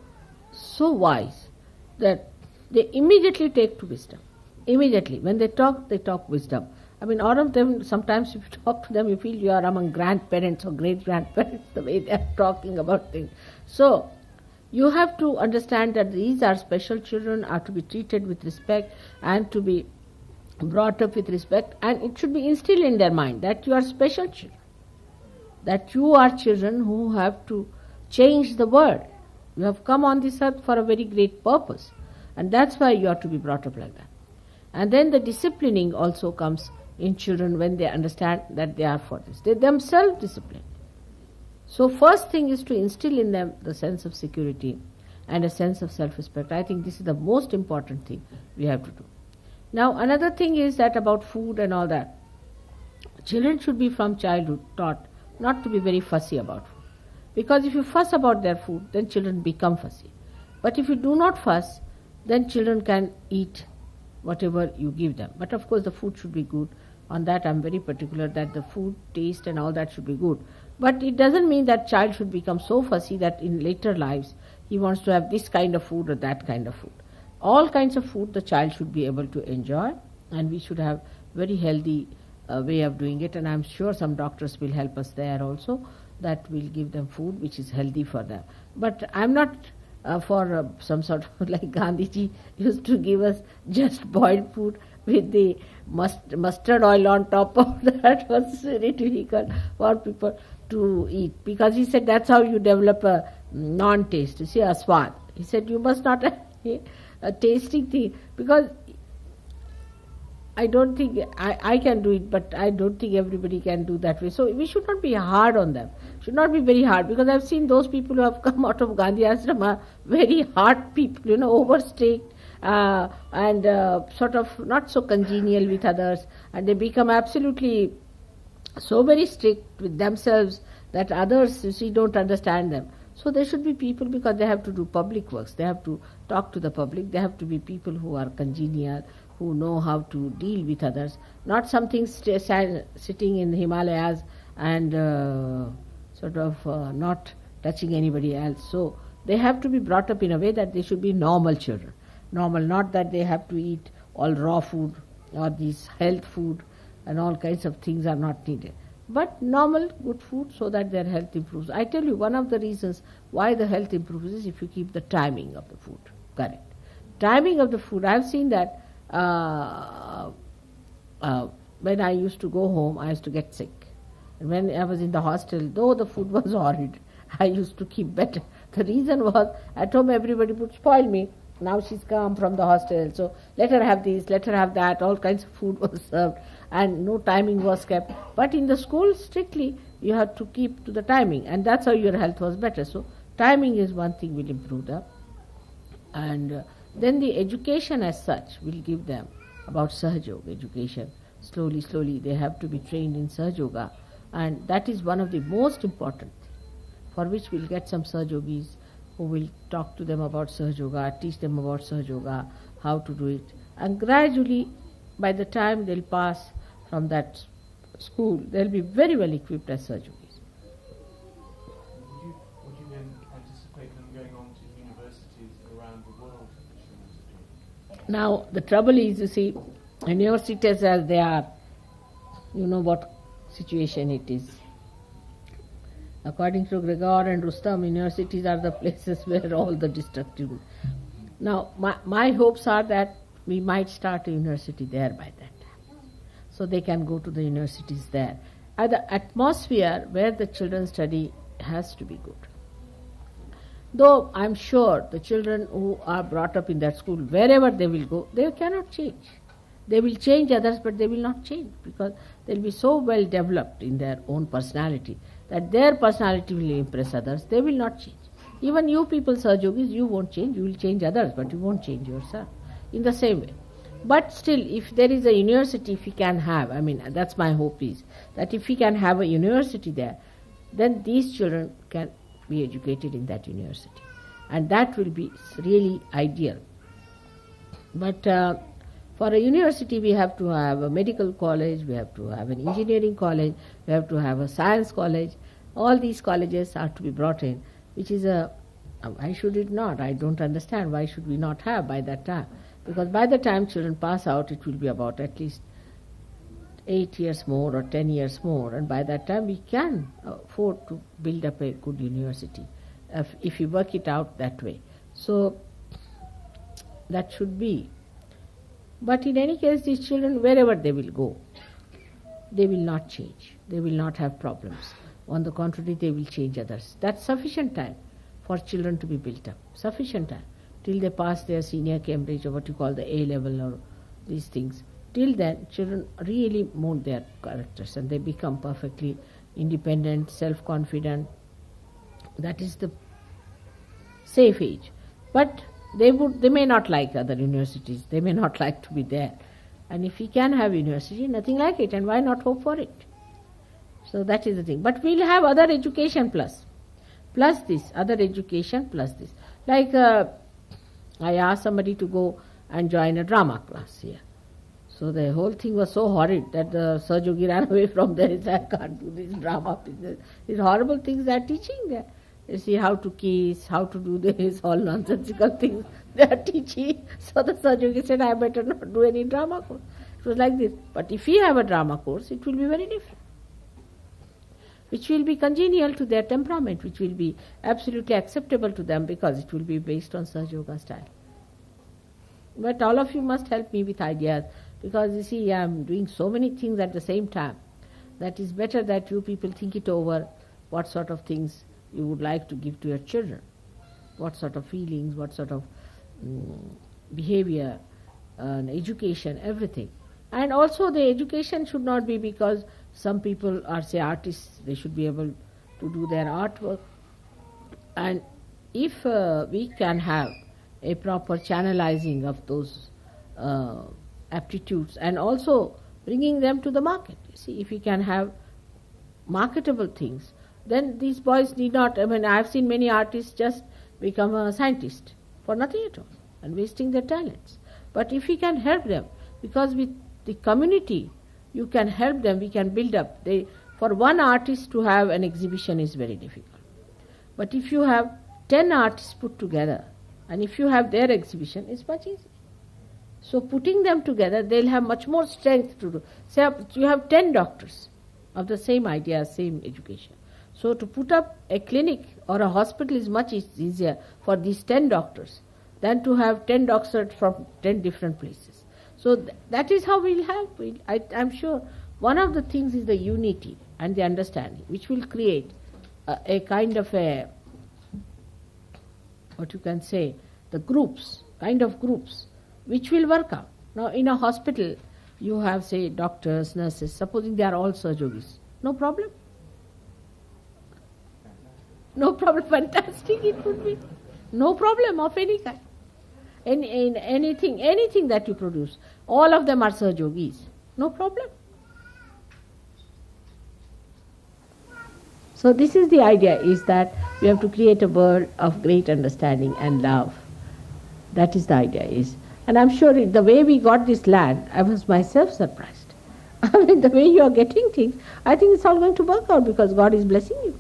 wise that they immediately take to wisdom. Immediately. When they talk wisdom. I mean, all of them, sometimes if you talk to them, you feel you are among grandparents or great-grandparents, the way they are talking about things. So, you have to understand that these are special children, are to be treated with respect and to be brought up with respect, and it should be instilled in their mind that you are special children, that you are children who have to change the world. You have come on this earth for a very great purpose, and that's why you are to be brought up like that. And then the disciplining also comes in children when they understand that they are for this. They themselves discipline. So first thing is to instill in them the sense of security and a sense of self-respect. I think this is the most important thing we have to do. Now another thing is that about food and all that. Children should be from childhood taught not to be very fussy about food. Because if you fuss about their food, then children become fussy. But if you do not fuss, then children can eat whatever you give them. But of course the food should be good. On that I am very particular, that the food taste and all that should be good. But it doesn't mean that child should become so fussy that in later lives he wants to have this kind of food or that kind of food. All kinds of food the child should be able to enjoy, and we should have very healthy way of doing it, and I am sure some doctors will help us there also, that will give them food which is healthy for them. But I am not for some sort of like Gandhiji used to give us just boiled food with the mustard oil on top of that. Was very difficult for people to eat, because he said that's how you develop a non-taste, you see, a swad. He said you must not have a tasting thing, because I don't think I can do it, but I don't think everybody can do that way. So we should not be hard on them. Should not be very hard, because I've seen those people who have come out of Gandhi Ashram are very hard people, overstayed and sort of not so congenial with others, and they become absolutely so very strict with themselves that others, you see, don't understand them. So there should be people, because they have to do public works, they have to talk to the public, they have to be people who are congenial, who know how to deal with others, not something sitting in the Himalayas and sort of not touching anybody else. So they have to be brought up in a way that they should be normal children. Normal, not that they have to eat all raw food or these health food and all kinds of things are not needed. but normal good food so that their health improves. I tell you, one of the reasons why the health improves is if you keep the timing of the food correct. Timing of the food, I have seen that when I used to go home, I used to get sick. And when I was in the hostel, though the food was horrid, I used to keep better. The reason was, at home everybody would spoil me. Now she's come from the hostel, so let her have this, let her have that, all kinds of food was served and no timing was kept. But in the school, strictly, you had to keep to the timing, and that's how your health was better. So timing is one thing will improve them. And then the education as such will give them about Sahaja Yoga education. Slowly, slowly they have to be trained in Sahaja Yoga, and that is one of the most important things, for which we'll get some Sahaja Yogis who will talk to them about Sahaja Yoga, teach them about Sahaja Yoga, how to do it. And gradually, by the time they'll pass from that school, they'll be very well equipped as Sahaja Yogis. Would you then anticipate them going on to universities around the world? Now, the trouble is, you see, universities as they are, you know what situation it is. According to Gregor and Rustam, universities are the places where all the destructive. Now, my hopes are that we might start a university there by that time. So they can go to the universities there. And the atmosphere where the children study has to be good. Though I'm sure the children who are brought up in that school, wherever they will go, they cannot change. They will change others, but they will not change, because they'll be so well developed in their own personality that their personality will impress others. They will not change. Even you people, Sahaja Yogis, you won't change. You will change others, but you won't change yourself. In the same way. But still, if there is a university, if we can have, I mean, that's my hope is, that if we can have a university there, then these children can be educated in that university. And that will be really ideal. But for a university, we have to have a medical college, we have to have an engineering college, we have to have a science college. All these colleges are to be brought in, which is why should it not? I don't understand why should we not have by that time. Because by the time children pass out, it will be about at least 8 years more or 10 years more, and by that time we can afford to build up a good university if we work it out that way. So that should be. But in any case, these children, wherever they will go, they will not change. They will not have problems. On the contrary, they will change others. That's sufficient time for children to be built up. Sufficient time. Till they pass their senior Cambridge or what you call the A level or these things. Till then, children really mold their characters and they become perfectly independent, self-confident. That is the safe age. But they may not like other universities. They may not like to be there. And if we can have university, nothing like it. And why not hope for it? So that is the thing. But we'll have other education plus this, other education plus this. Like I asked somebody to go and join a drama class here. So the whole thing was so horrid that the Sahaja Yogi ran away from there. He said, I can't do this drama business. These horrible things they are teaching there. You see how to kiss, how to do this, all nonsensical things they are teaching. So the Sahaja Yogi said, I better not do any drama course. It was like this. But if we have a drama course, it will be very different, which will be congenial to their temperament, which will be absolutely acceptable to them because it will be based on Sahaja Yoga style. But all of you must help me with ideas, because you see, I am doing so many things at the same time. That is better that you people think it over, what sort of things you would like to give to your children, what sort of feelings, what sort of behavior, education, everything. And also the education should not be because some people are, say, artists, they should be able to do their artwork. And if we can have a proper channelizing of those aptitudes and also bringing them to the market. You see, if we can have marketable things, then these boys need not, I mean, I have seen many artists just become a scientist for nothing at all and wasting their talents. But if we can help them, because with the community, you can help them, we can build up. For one artist to have an exhibition is very difficult. But if you have 10 artists put together, and if you have their exhibition, it's much easier. So putting them together, they'll have much more strength to do. Say you have 10 doctors, of the same idea, same education. So to put up a clinic or a hospital is much easier for these 10 doctors than to have 10 doctors from 10 different places. So that is how we'll have. I'm sure one of the things is the unity and the understanding, which will create a kind of a, what you can say, the groups, kind of groups, which will work out. Now in a hospital, you have, say, doctors, nurses, supposing they are all surgeons. No problem. No problem, fantastic it would be. No problem of any kind. In anything that you produce, all of them are Sahajogis. No problem. So this is the idea, is that we have to create a world of great understanding and love. That is the idea is. And I'm sure the way we got this land, I was myself surprised. I mean, the way you are getting things, I think it's all going to work out because God is blessing you.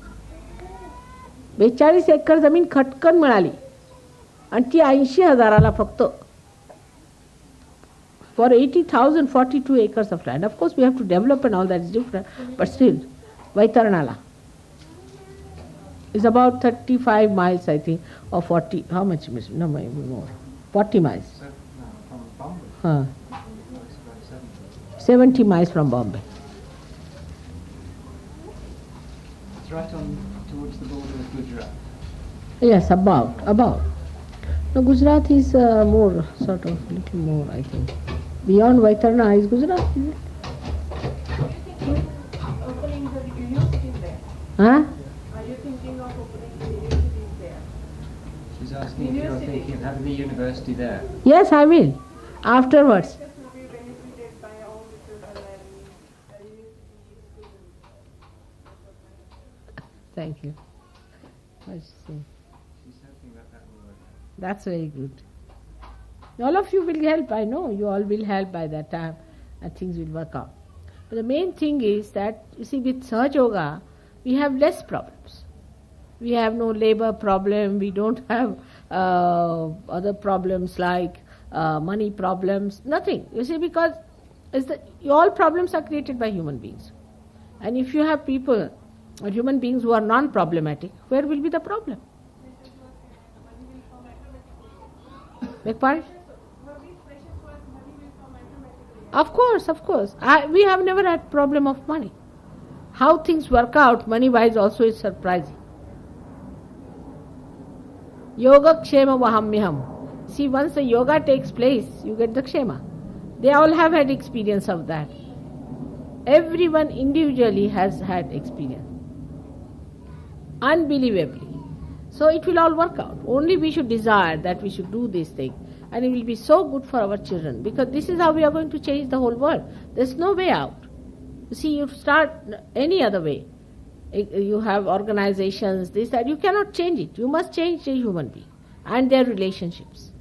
42 एकर जमीन खटकन मिळाली आणि ती 80,000ला फक्त for 80,000, 42 acres of land. Of course we have to develop and all that is different, but still Vaitarnala is about 35 miles, I think, or 40, how much? No, maybe more. 40 miles. From Bombay. It's about 70 miles from Bombay. It's right on towards the border with Gujarat. Yes, about. No, Gujarat is more, sort of, little more, I think. Beyond Vaitarna is Gujarat, is it? Opening the university there. Huh? Are you thinking of opening the university there? She's asking if you're thinking of having the university there. Yes, I will. Afterwards. This will be benefited by all the children and university students. Thank you. Let's see. She's hoping that will work out. That's very good. All of you will help, I know. You all will help by that time and things will work out. But the main thing is that, you see, with Sahaja Yoga, we have less problems. We have no labor problem, we don't have other problems like money problems, nothing. You see, because all problems are created by human beings. And if you have people, or human beings who are non-problematic, where will be the problem? Beg pardon? Of course. We have never had problem of money. How things work out money-wise also is surprising. Yoga kshema vahamyaham. See, once the yoga takes place, you get the kshema. They all have had experience of that. Everyone individually has had experience. Unbelievably. So it will all work out. Only we should desire that we should do this thing. And it will be so good for our children. Because this is how we are going to change the whole world. There's no way out. You see, you start any other way. You have organizations, this, that. You cannot change it. You must change the human being and their relationships.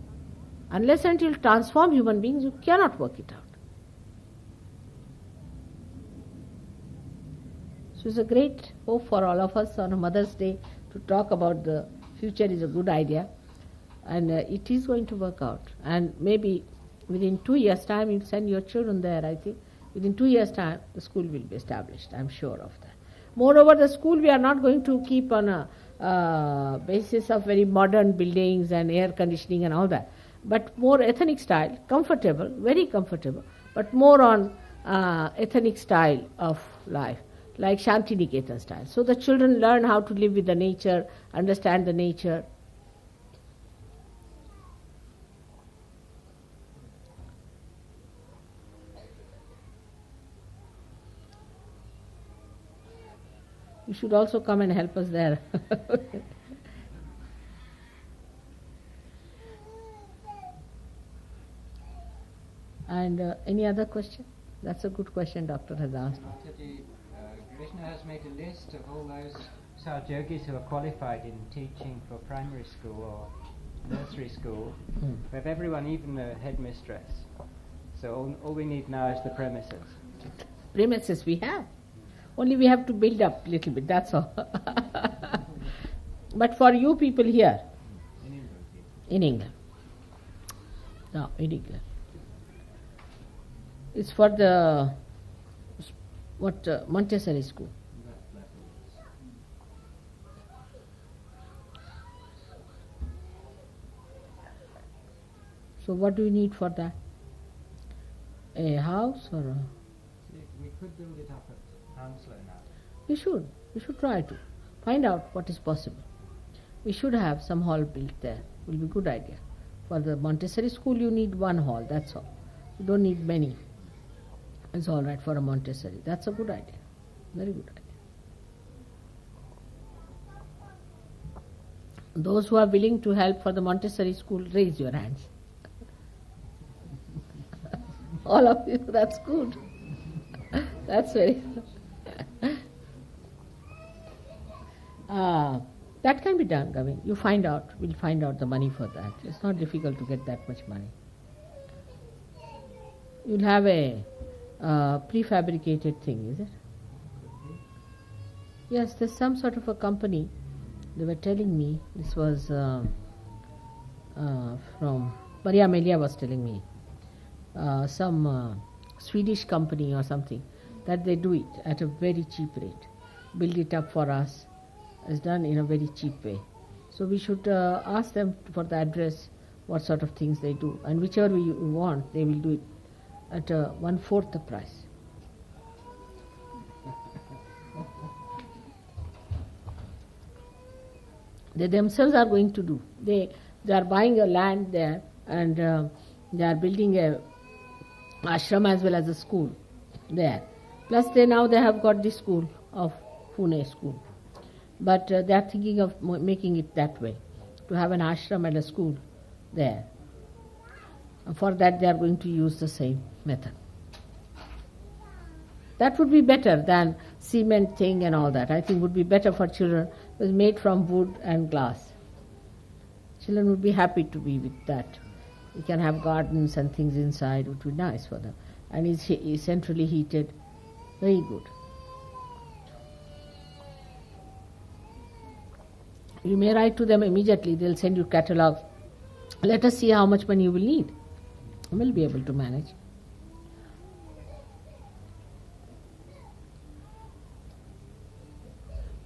Unless until you transform human beings, you cannot work it out. So it's a great hope for all of us on a Mother's Day to talk about the future is a good idea. And it is going to work out. And maybe within 2 years' time, you'll send your children there, I think. Within 2 years' time, the school will be established. I'm sure of that. Moreover, the school we are not going to keep on a basis of very modern buildings and air conditioning and all that, but more ethnic style, comfortable, very comfortable, but more on ethnic style of life, like Shantiniketan style. So the children learn how to live with the nature, understand the nature. You should also come and help us there. And any other question? That's a good question Doctor has asked. Krishna has made a list of all those Sahajogis who are qualified in teaching for primary school or nursery school. We have everyone, even the headmistress. So all we need now is the premises. Premises we have. Only we have to build up a little bit, that's all. But for you people here, in England. No, in England. It's for the What Montessori school? So what do you need for that? A house or a... We could build it up at Hounslow now. We should try to find out what is possible. We should have some hall built there. Will be a good idea. For the Montessori school you need one hall, that's all. You don't need many. It's all right for a Montessori. That's a good idea. Very good idea. Those who are willing to help for the Montessori school, raise your hands. All of you, that's good. That's very good. That can be done, Gavin. You find out, we'll find out the money for that. It's not difficult to get that much money. You'll have a prefabricated thing, is it? Yes, there's some sort of a company. They were telling me, this was from, Maria Amelia was telling me, some Swedish company or something, that they do it at a very cheap rate. Build it up for us. It's done in a very cheap way. So we should ask them for the address, what sort of things they do. And whichever we want, they will do it at 1/4 the price. They themselves are going to do. They are buying a land there and they are building a ashram as well as a school there. Plus they have got the school of Pune school. But they are thinking of making it that way, to have an ashram and a school there. And for that they are going to use the same method. That would be better than cement thing and all that. I think would be better for children. It was made from wood and glass. Children would be happy to be with that. We can have gardens and things inside. It would be nice for them. And it's centrally heated. Very good. You may write to them immediately. They'll send you catalogs. Let us see how much money you will need. We'll be able to manage.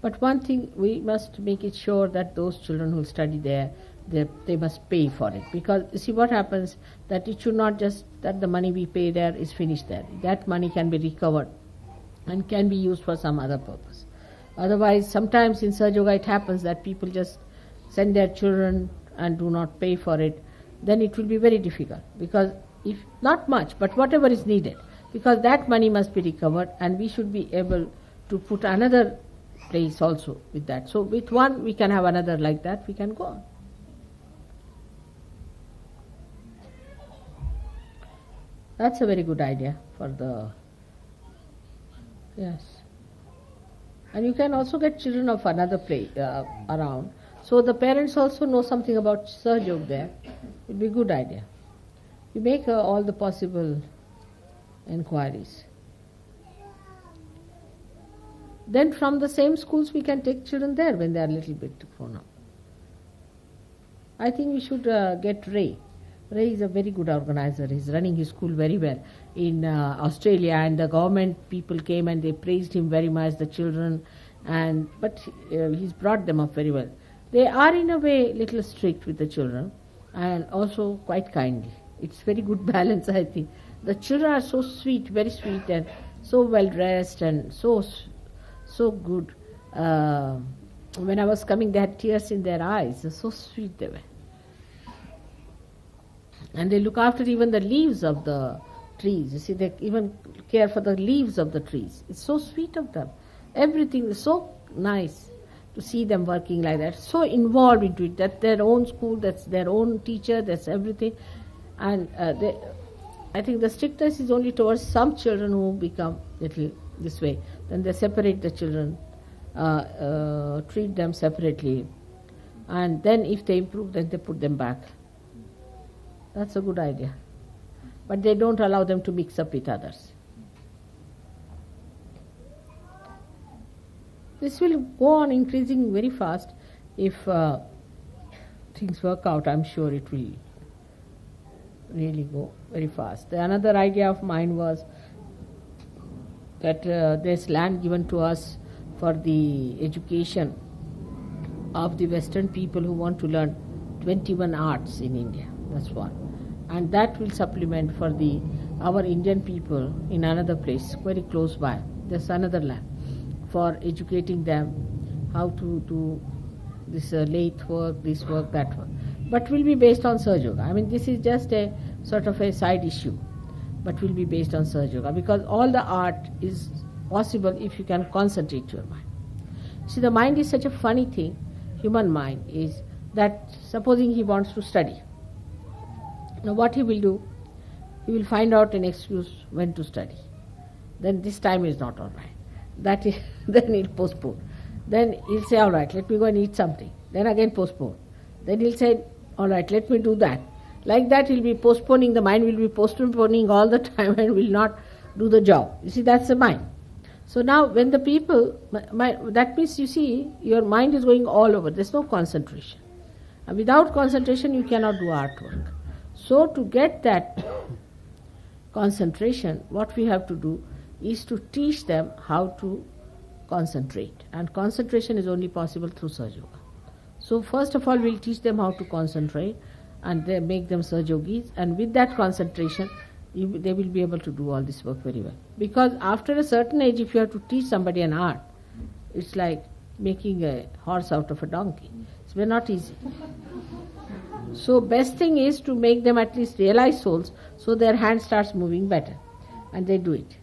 But one thing, we must make it sure that those children who study there, they must pay for it. Because you see what happens, that it should not just that the money we pay there is finished there. That money can be recovered and can be used for some other purpose. Otherwise, sometimes in Sahaja Yoga it happens that people just send their children and do not pay for it. Then it will be very difficult, because if not much, but whatever is needed, because that money must be recovered and we should be able to put another place also with that. So with one we can have another like that, we can go on. That's a very good idea for the, yes. And you can also get children of another place around. So the parents also know something about Sahaja Yoga there. It would be a good idea. You make all the possible inquiries. Then from the same schools we can take children there when they are a little bit grown up. I think we should get Ray. Ray is a very good organizer. He's running his school very well in Australia, and the government people came and they praised him very much, the children, but he's brought them up very well. They are in a way little strict with the children and also quite kindly. It's very good balance, I think. The children are so sweet, very sweet, and so well dressed and so good. When I was coming, they had tears in their eyes. So sweet they were. And they look after even the leaves of the trees. You see, they even care for the leaves of the trees. It's so sweet of them. Everything is so nice to see them working like that, so involved into it. That's their own school, that's their own teacher, that's everything. And I think the strictness is only towards some children who become little this way. Then they separate the children, treat them separately, and then if they improve, then they put them back. That's a good idea. But they don't allow them to mix up with others. This will go on increasing very fast if things work out. I'm sure it will really go very fast. Another idea of mine was that there's land given to us for the education of the Western people who want to learn 21 arts in India. That's one. And that will supplement for our Indian people in another place very close by. There's another land for educating them how to do this lathe work, this work, that work. But will be based on Sahaja Yoga. I mean, this is just a sort of a side issue, but will be based on Sahaja Yoga, because all the art is possible if you can concentrate your mind. See, the mind is such a funny thing. Human mind is that supposing he wants to study. Now what he will do, he will find out an excuse when to study. Then this time is not all right. That is, then he'll postpone. Then he'll say, all right, let me go and eat something. Then again postpone. Then he'll say, all right, let me do that. Like that he'll be postponing, the mind will be postponing all the time and will not do the job. You see, that's the mind. So now when the people, that means, you see, your mind is going all over. There's no concentration. And without concentration you cannot do artwork. So to get that concentration, what we have to do is to teach them how to concentrate. And concentration is only possible through Sahaja Yoga. So first of all we'll teach them how to concentrate and they make them Sahaja Yogis, and with that concentration they will be able to do all this work very well. Because after a certain age, if you have to teach somebody an art, it's like making a horse out of a donkey. It's very not easy. So best thing is to make them at least realize souls, so their hand starts moving better, and they do it.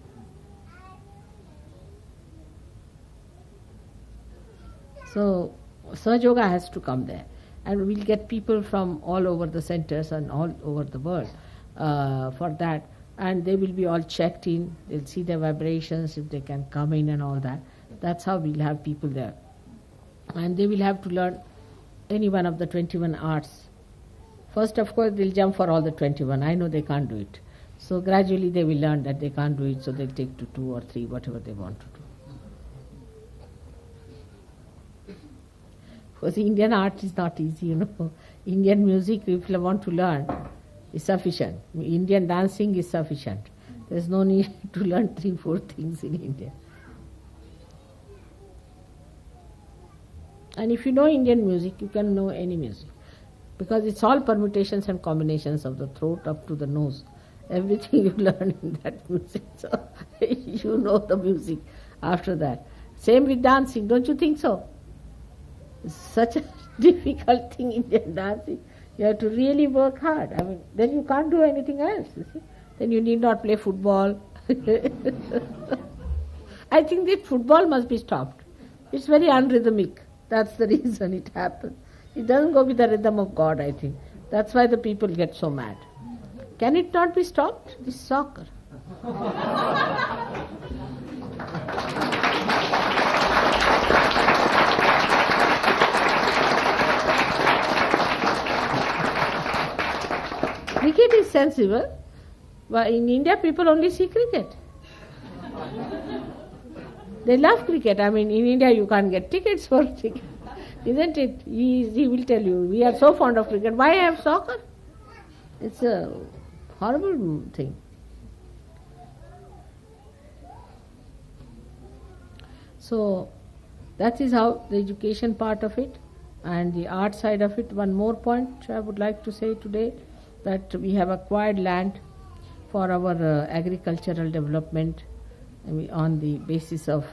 So Sahaja Yoga has to come there, and we'll get people from all over the centers and all over the world for that, and they will be all checked in. They'll see their vibrations, if they can come in and all that. That's how we'll have people there. And they will have to learn any one of the 21 arts. First, of course, they'll jump for all the 21. I know they can't do it. So gradually they will learn that they can't do it, so they'll take to 2 or 3, whatever they want to do. Because Indian art is not easy, you know. Indian music, if you want to learn, is sufficient. Indian dancing is sufficient. There's no need to learn 3, 4 things in India. And if you know Indian music, you can know any music. Because it's all permutations and combinations of the throat up to the nose. Everything you learn in that music. So you know the music after that. Same with dancing, don't you think so? It's such a difficult thing, Indian dancing. You have to really work hard. I mean, then you can't do anything else, you see. Then you need not play football. I think that football must be stopped. It's very unrhythmic. That's the reason it happens. It doesn't go with the rhythm of God, I think. That's why the people get so mad. Can it not be stopped? This soccer. Cricket is sensible, but in India people only see cricket. They love cricket. I mean, in India you can't get tickets for cricket, isn't it? He will tell you, we are so fond of cricket. Why have soccer? It's a horrible thing. So that is how the education part of it, and the art side of it. One more point I would like to say today, that we have acquired land for our agricultural development on the basis of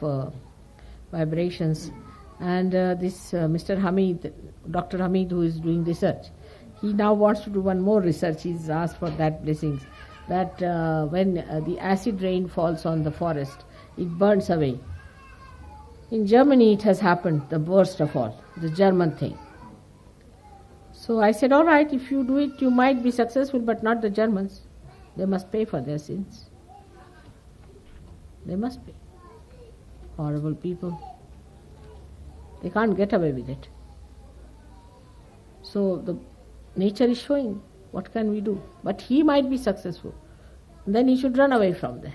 vibrations. And this Mr. Hamid, Dr. Hamid, who is doing research, he now wants to do one more research. He's asked for that blessings, that when the acid rain falls on the forest, it burns away. In Germany it has happened, the worst of all, the German thing. So I said, all right, if you do it, you might be successful, but not the Germans. They must pay for their sins. They must pay. Horrible people. They can't get away with it. So the nature is showing, what can we do? But he might be successful. Then he should run away from there.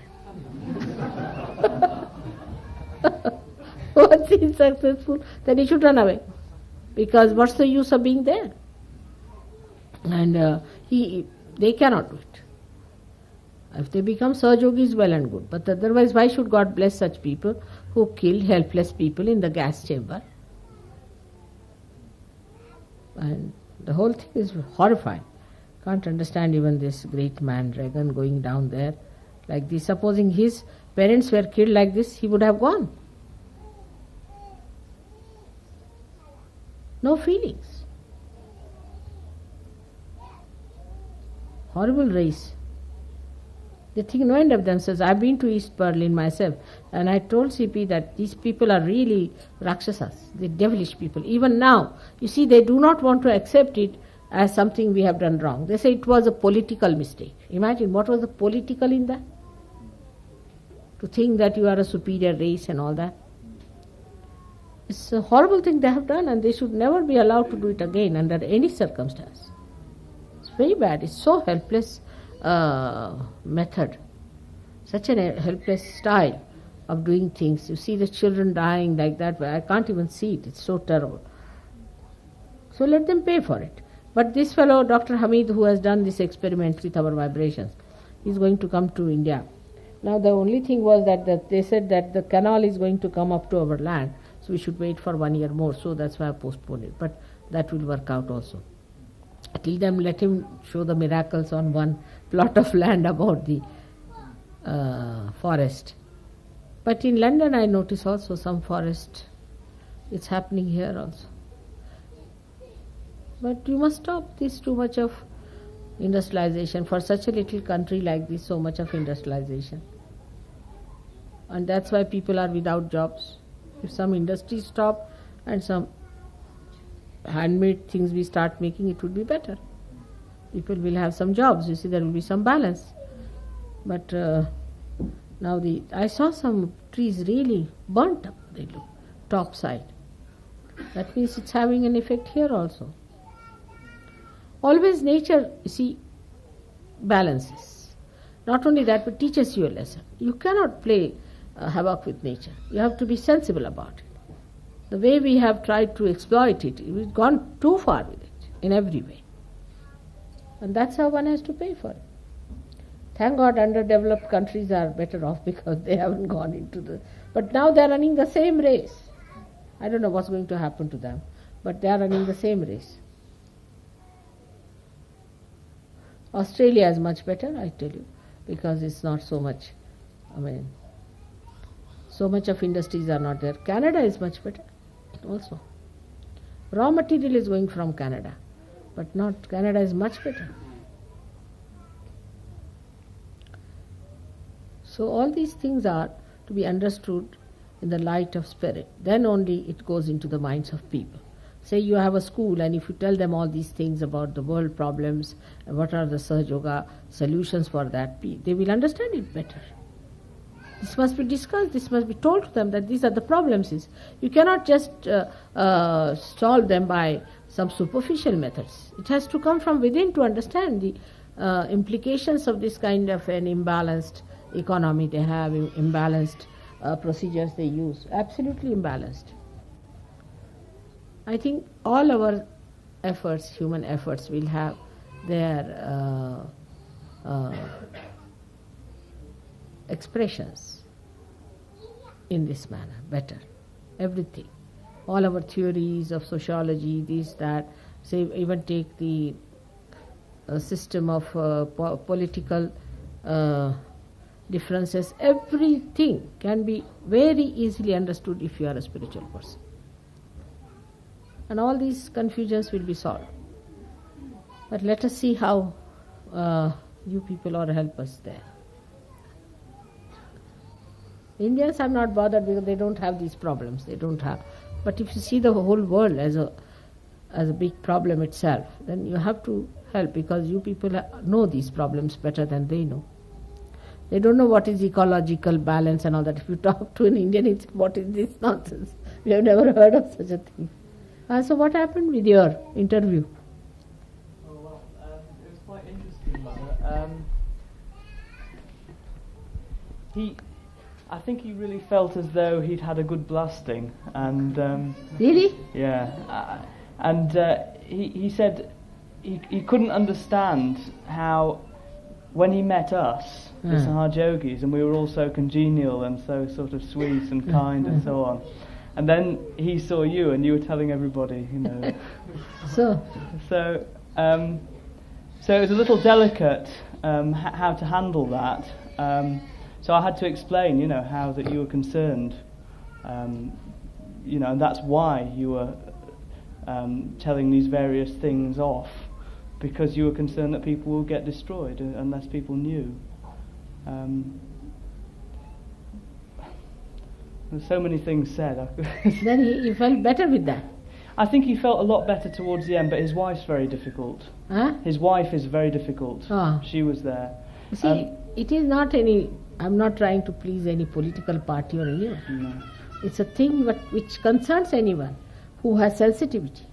Once he is successful, then he should run away. Because what's the use of being there? And they cannot do it. If they become Sahajogis, well and good. But otherwise, why should God bless such people who kill helpless people in the gas chamber? And the whole thing is horrifying. Can't understand even this great man Reagan going down there like this. Supposing his parents were killed like this, he would have gone. No feelings. Horrible race. They think no end of themselves. I've been to East Berlin myself, and I told CP that these people are really Rakshasas, the devilish people. Even now, you see, they do not want to accept it as something we have done wrong. They say it was a political mistake. Imagine what was the political in that? To think that you are a superior race and all that. It's a horrible thing they have done, and they should never be allowed to do it again under any circumstance. It's very bad. It's so helpless method, such a helpless style of doing things. You see the children dying like that, I can't even see it. It's so terrible. So let them pay for it. But this fellow, Dr. Hamid, who has done this experiment with our vibrations, is going to come to India. Now the only thing was that they said that the canal is going to come up to our land, so we should wait for 1 year more. So that's why I postponed it. But that will work out also. Till then, let him show the miracles on one plot of land about the forest. But in London I notice also some forest. It's happening here also. But you must stop this too much of industrialization. For such a little country like this, so much of industrialization. And that's why people are without jobs. If some industries stop and some handmade things we start making, it would be better. People will have some jobs. You see, there will be some balance. But now I saw some trees really burnt up. They look top side. That means it's having an effect here also. Always nature, you see, balances. Not only that, but teaches you a lesson. You cannot play havoc with nature. You have to be sensible about it. The way we have tried to exploit it, we've gone too far with it in every way. And that's how one has to pay for it. Thank God underdeveloped countries are better off because they haven't gone into the... But now they are running the same race. I don't know what's going to happen to them, but they are running the same race. Australia is much better, I tell you, because it's not so much, so much of industries are not there. Canada is much better also. Raw material is going from Canada, but not Canada is much better. So all these things are to be understood in the light of spirit. Then only it goes into the minds of people. Say you have a school, and if you tell them all these things about the world problems, and what are the Sahaja Yoga solutions for that, they will understand it better. This must be discussed, this must be told to them that these are the problems. You cannot just solve them by some superficial methods. It has to come from within to understand the implications of this kind of an imbalanced economy they have, imbalanced procedures they use, absolutely imbalanced. I think all our efforts, human efforts, will have their expressions in this manner, better. Everything. All our theories of sociology, this, that, say, even take the system of political differences, everything can be very easily understood if you are a spiritual person. And all these confusions will be solved. But let us see how you people are help us there. Indians are not bothered because they don't have these problems. They don't have. But if you see the whole world as a big problem itself, then you have to help, because you people know these problems better than they know. They don't know what is ecological balance and all that. If you talk to an Indian, it's what is this nonsense? We have never heard of such a thing. So what happened with your interview? Oh, well, it was quite interesting, Mother. I think he really felt as though he'd had a good blasting, and Really? yeah, and he said he couldn't understand how when he met us, the Sahajogis, and we were all so congenial and so sort of sweet and kind and so on, and then he saw you and you were telling everybody, you know. So So it was a little delicate how to handle that. So I had to explain, you know, how that you were concerned, you know, and that's why you were telling these various things off, because you were concerned that people will get destroyed unless people knew. There's so many things said. then he felt better with that. I think he felt a lot better towards the end, but his wife's very difficult. Huh? His wife is very difficult. Ah. She was there. You see, it is not any, I'm not trying to please any political party or anyone. No. It's a thing which concerns anyone who has sensitivity.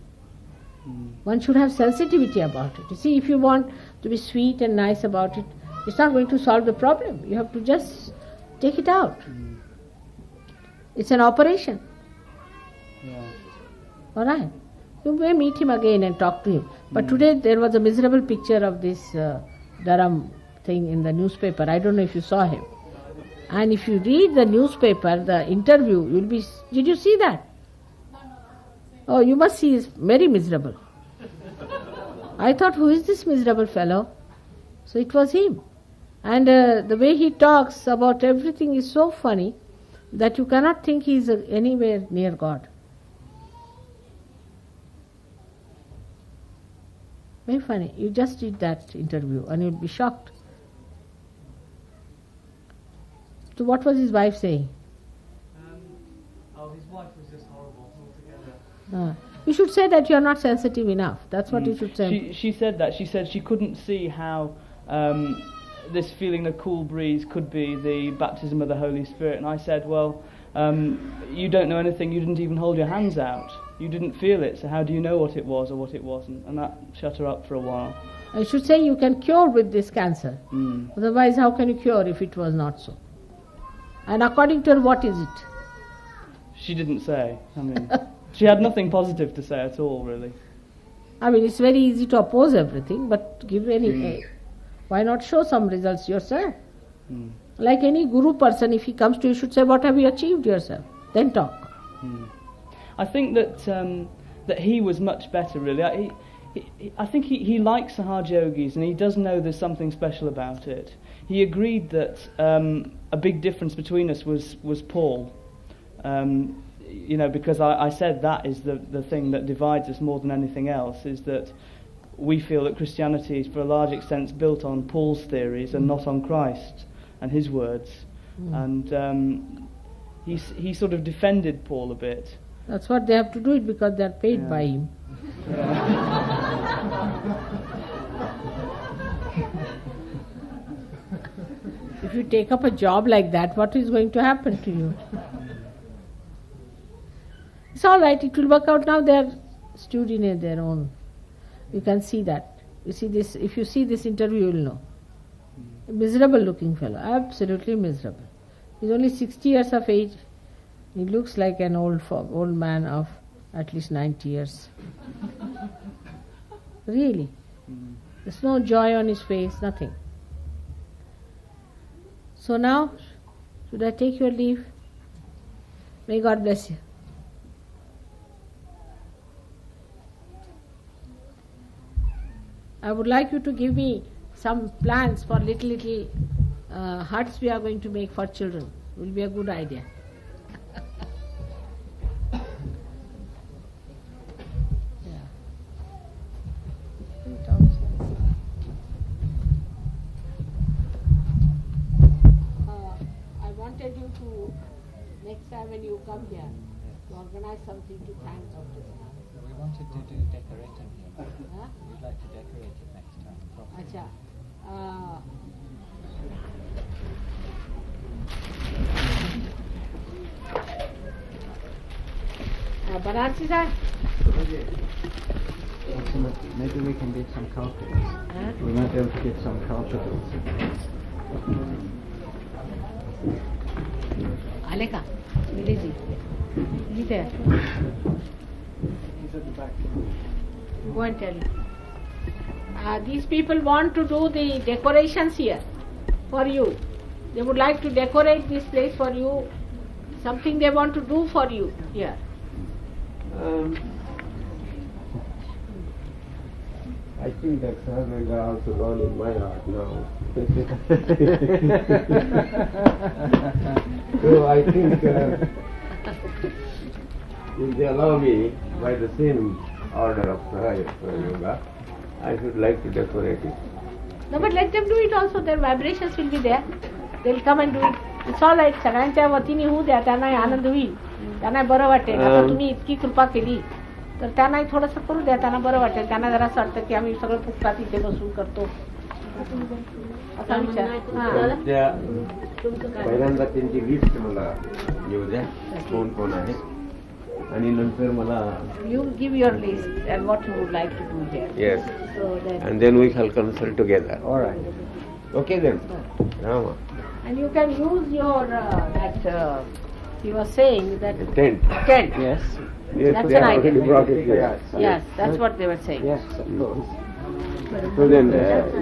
One should have sensitivity about it. You see, if you want to be sweet and nice about it, it's not going to solve the problem. You have to just take it out. It's an operation. Yeah. All right. You may meet him again and talk to him. But today there was a miserable picture of this Dharam thing in the newspaper. I don't know if you saw him. And if you read the newspaper, the interview, you'll be... Did you see that? Oh, you must see, he's very miserable. I thought, who is this miserable fellow? So it was him. And the way he talks about everything is so funny that you cannot think he is anywhere near God. Very funny. You just read that interview and you'll be shocked. So what was his wife saying? His wife was just horrible altogether. You should say that you are not sensitive enough. That's what you should say. She said that. She said she couldn't see how this feeling of cool breeze could be the baptism of the Holy Spirit. And I said, well, you don't know anything. You didn't even hold your hands out. You didn't feel it. So how do you know what it was or what it wasn't? And that shut her up for a while. I should say you can cure with this cancer. Otherwise, how can you cure if it was not so? And according to her, what is it? She didn't say. I mean, she had nothing positive to say at all, really. I mean, it's very easy to oppose everything, but give any... why not show some results yourself? Like any guru person, if he comes to you, should say, what have you achieved yourself? Then talk. I think that he was much better, really. I think he likes Sahaj Yogis, and he does know there's something special about it. He agreed that a big difference between us was Paul. You know, because I said that is the thing that divides us more than anything else, is that we feel that Christianity is, for a large extent, built on Paul's theories and not on Christ and his words. And he sort of defended Paul a bit. That's what they have to do it because they are paid by him. If you take up a job like that, what is going to happen to you? It's all right, it will work out now. They are stewed in their own. You can see that. You see this. If you see this interview, you will know. A miserable looking fellow, absolutely miserable. He's only 60 years of age. He looks like an old man of at least 90 years. Really. There's no joy on his face, nothing. So now, should I take your leave? May God bless you. I would like you to give me some plans for little huts we are going to make for children. Will be a good idea. I wanted you to, next time when you come here, to organize something to thank Dr. Sahan. We wanted to do decorating here. Huh? We'd like to decorate it next time. properly. Acha. Banarsi sir? Maybe we can get some carpets. We might be able to get some carpets. Aleka, where is he? Is he there? He's at the back. Go and tell him. These people want to do the decorations here for you. They would like to decorate this place for you. Something they want to do for you here. I think that Sadhana are also gone in my heart now. So I think if they allow me by the same order of Sahayaka Yoga, I should like to decorate it. No, but let them do it also. Their vibrations will be there. They'll come and do it. It's all right. सगळ्यांच्या वतीने होऊ द्या. त्यांनाही आनंद होईल. त्यांनाही बरं वाटेल. आता तुम्ही इतकी कृपा केली तर त्यांनाही थोडंसं करू द्या. त्यांना बरं वाटेल. त्यांना जरा असं वाटतं की आम्ही सगळं फुकटात इथे बसून करतो. असा विचार. त्या पहिल्यांदा त्यांची लिस्ट मला येऊ द्या. कोण कोण आहे आणि नंतर मला You give your list and what you would like to do here. yes So then, and then we shall consult together. All right. Okay then. Rama. and you can use your that he was saying that Tent. tent. Yes. Yes, That's they an have already idea. brought it here. Yes, that's what they were saying. Yes, of course. So then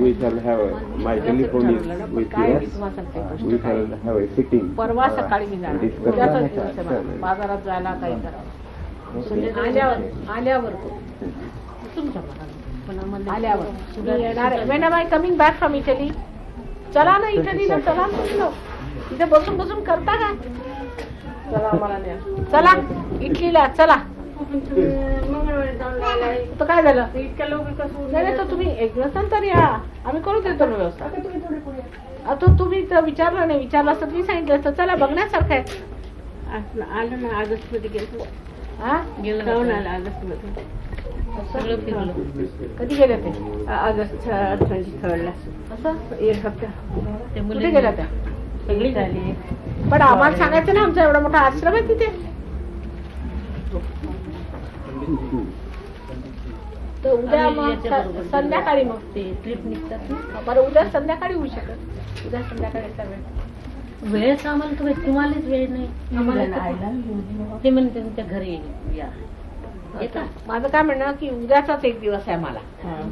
we shall have my telephone is with काय you. मी तुम्हाला सांगते गोष्ट We काय. shall have a sitting. परवा सकाळी मी जाणार. Discuss. उद्याचाच दिवस आहे मला. बाजारात जायला काही करावं. आल्यावर तुमच्या मनाने. आल्यावर मी येणार आहे. When am I coming back from Italy? चला ना इटलीला, चला ना म्हटलं. इथे बसून बसून करता का? चला इटलीला चला. तर काय झालं? नाही तर तुम्ही एक दिवस नंतर या. आम्ही करू देतो ना व्यवस्था. आता तुम्ही तर विचारलं नाही. विचारलं असतं तुम्ही सांगितलं असतं. चला बघण्यासारखं आहे. आलं ना ऑगस्ट मध्ये गेलो. हा जाऊन आलं ऑगस्ट मध्ये. सगळं फिरलो. कधी गेले ते? ऑगस्ट 23rd ला. असं एक हप्ता. ते कुठे गेल्या त्या? सगळी झाली. पण आम्हाला सांगायचं ना आमचा एवढा मोठा आश्रम आहे तिथे. तर उद्या मग संध्याकाळी मग ते ट्रिप निघतात ना. बरं उद्या संध्याकाळी होऊ शकत. उद्या संध्याकाळीचा वेळ. वेळच आम्हाला तुम्हालाच वेळ नाही. ते म्हणते तुमच्या घरी या. येता. माझं काय म्हणणं की उद्याचाच एक दिवस आहे मला.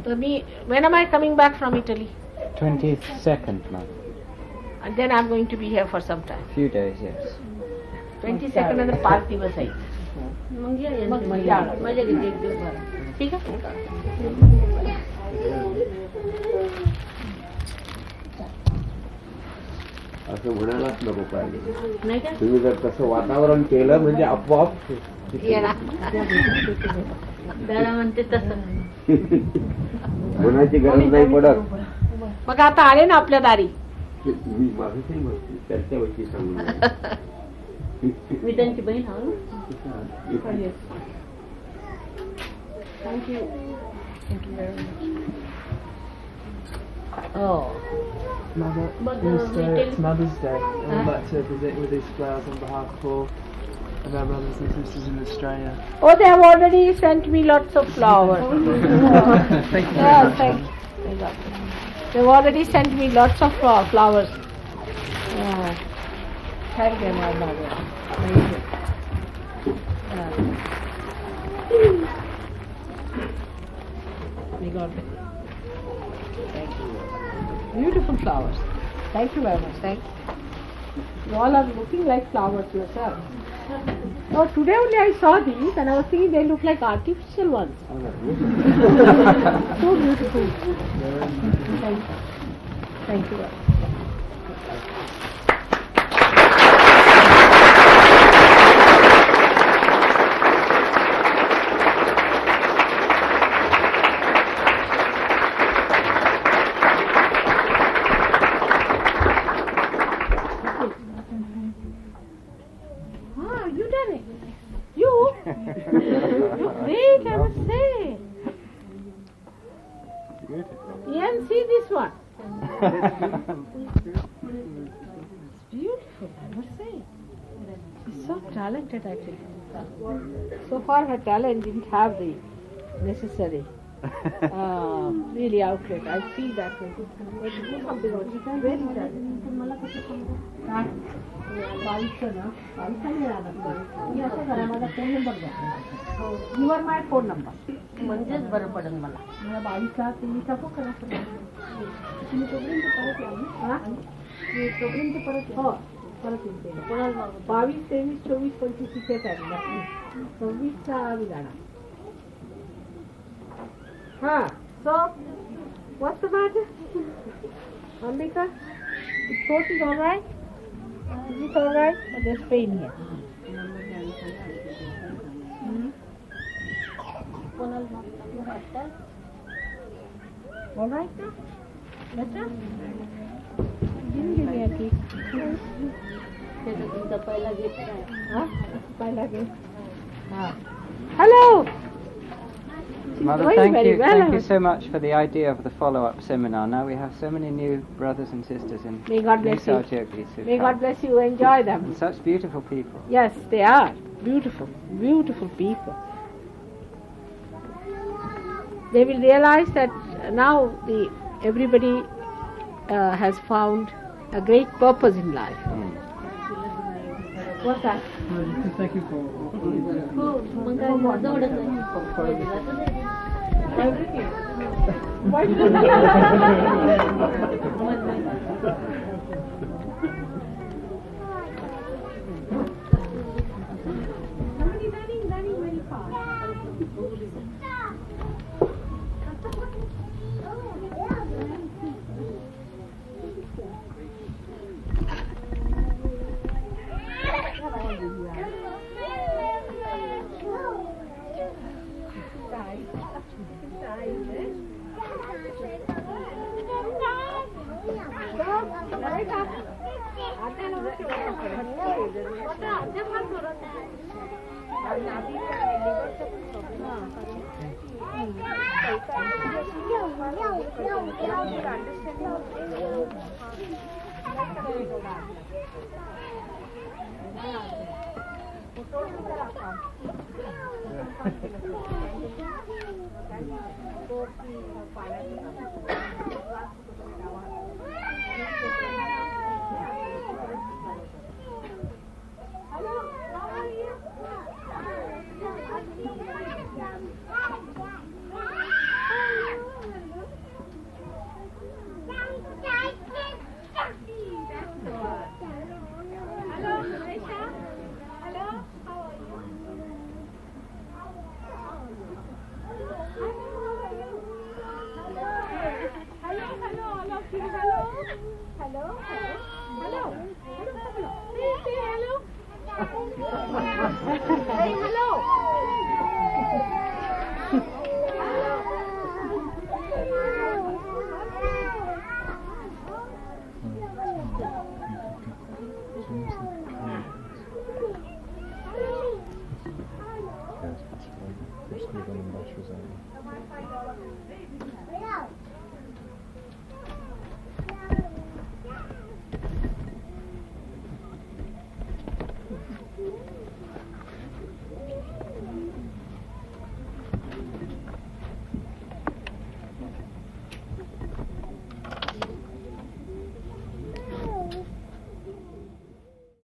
तर मी when am I coming back from Italy? 22nd, ma'am. And then I'm going to be here for some time. Few days, yes. 22nd नंतर 5 दिवस आहे. मग या मग माझ्या या. घरी एक दिवस भरा. ठीक आहे. असं म्हणायलाच नको पाहिजे. नाही का? तुम्ही जर तसं वातावरण केलं म्हणजे आपोआप येणार. दादा म्हणते तसं. म्हणायची गरज नाही पडत. मग आता आले ना आपल्या दारी. मी माझं काही म्हणते त्यांच्याविषयी सांगून मी त्यांची बहीण आहो ना. Thank you. Thank you very much. Oh. Mother, it's Mother's Day. I would like to visit with these flowers on behalf of all of our brothers and sisters in Australia. Oh, they have already sent me lots of flowers. Thank you. Yes, thank you. They've already sent me lots of flowers. Thank you, my mother. Thank you. We got it. Thank you. Beautiful flowers. Thank you very much. Thank you. You all are looking like flowers yourself. Oh, today only I saw these and I was thinking they look like artificial ones. So beautiful. Thank you. Thank you. Ah, you done it. You? You're great, I must say. Yeah, and see this one. It's beautiful, I must say. She's so talented, I tell you. So far, her talent didn't have the necessary really outlet. I feel that way. But do something about it. Very sad. You are my phone number. म्हणजेच बरं पडेल मला. मला 22ला तुम्हीचा phone करा. तुम्ही तोपर्यंत परत या ना. हा? मी तोपर्यंत परत हो. परत येते. 22, 23, 24, 25 इथेच आहे. 26चा आम्ही जाणार. Huh. So, what's the matter? Ambika, the throat is all right? Is it all right? Or there's pain here? All right now? Better? Didn't give me a kick. Huh? Paila gift. Hello! Mother, Going thank very you, well, thank you so much for the idea of the follow-up seminar. Now we have so many new brothers and sisters in May God bless you. Sahaja-yogis who've May come. God bless you. Enjoy them. And such beautiful people. Yes, they are. Beautiful, beautiful people. They will realize that now everybody has found a great purpose in life. What's that? Thank you for Everything. First week on the Bachelor's Island.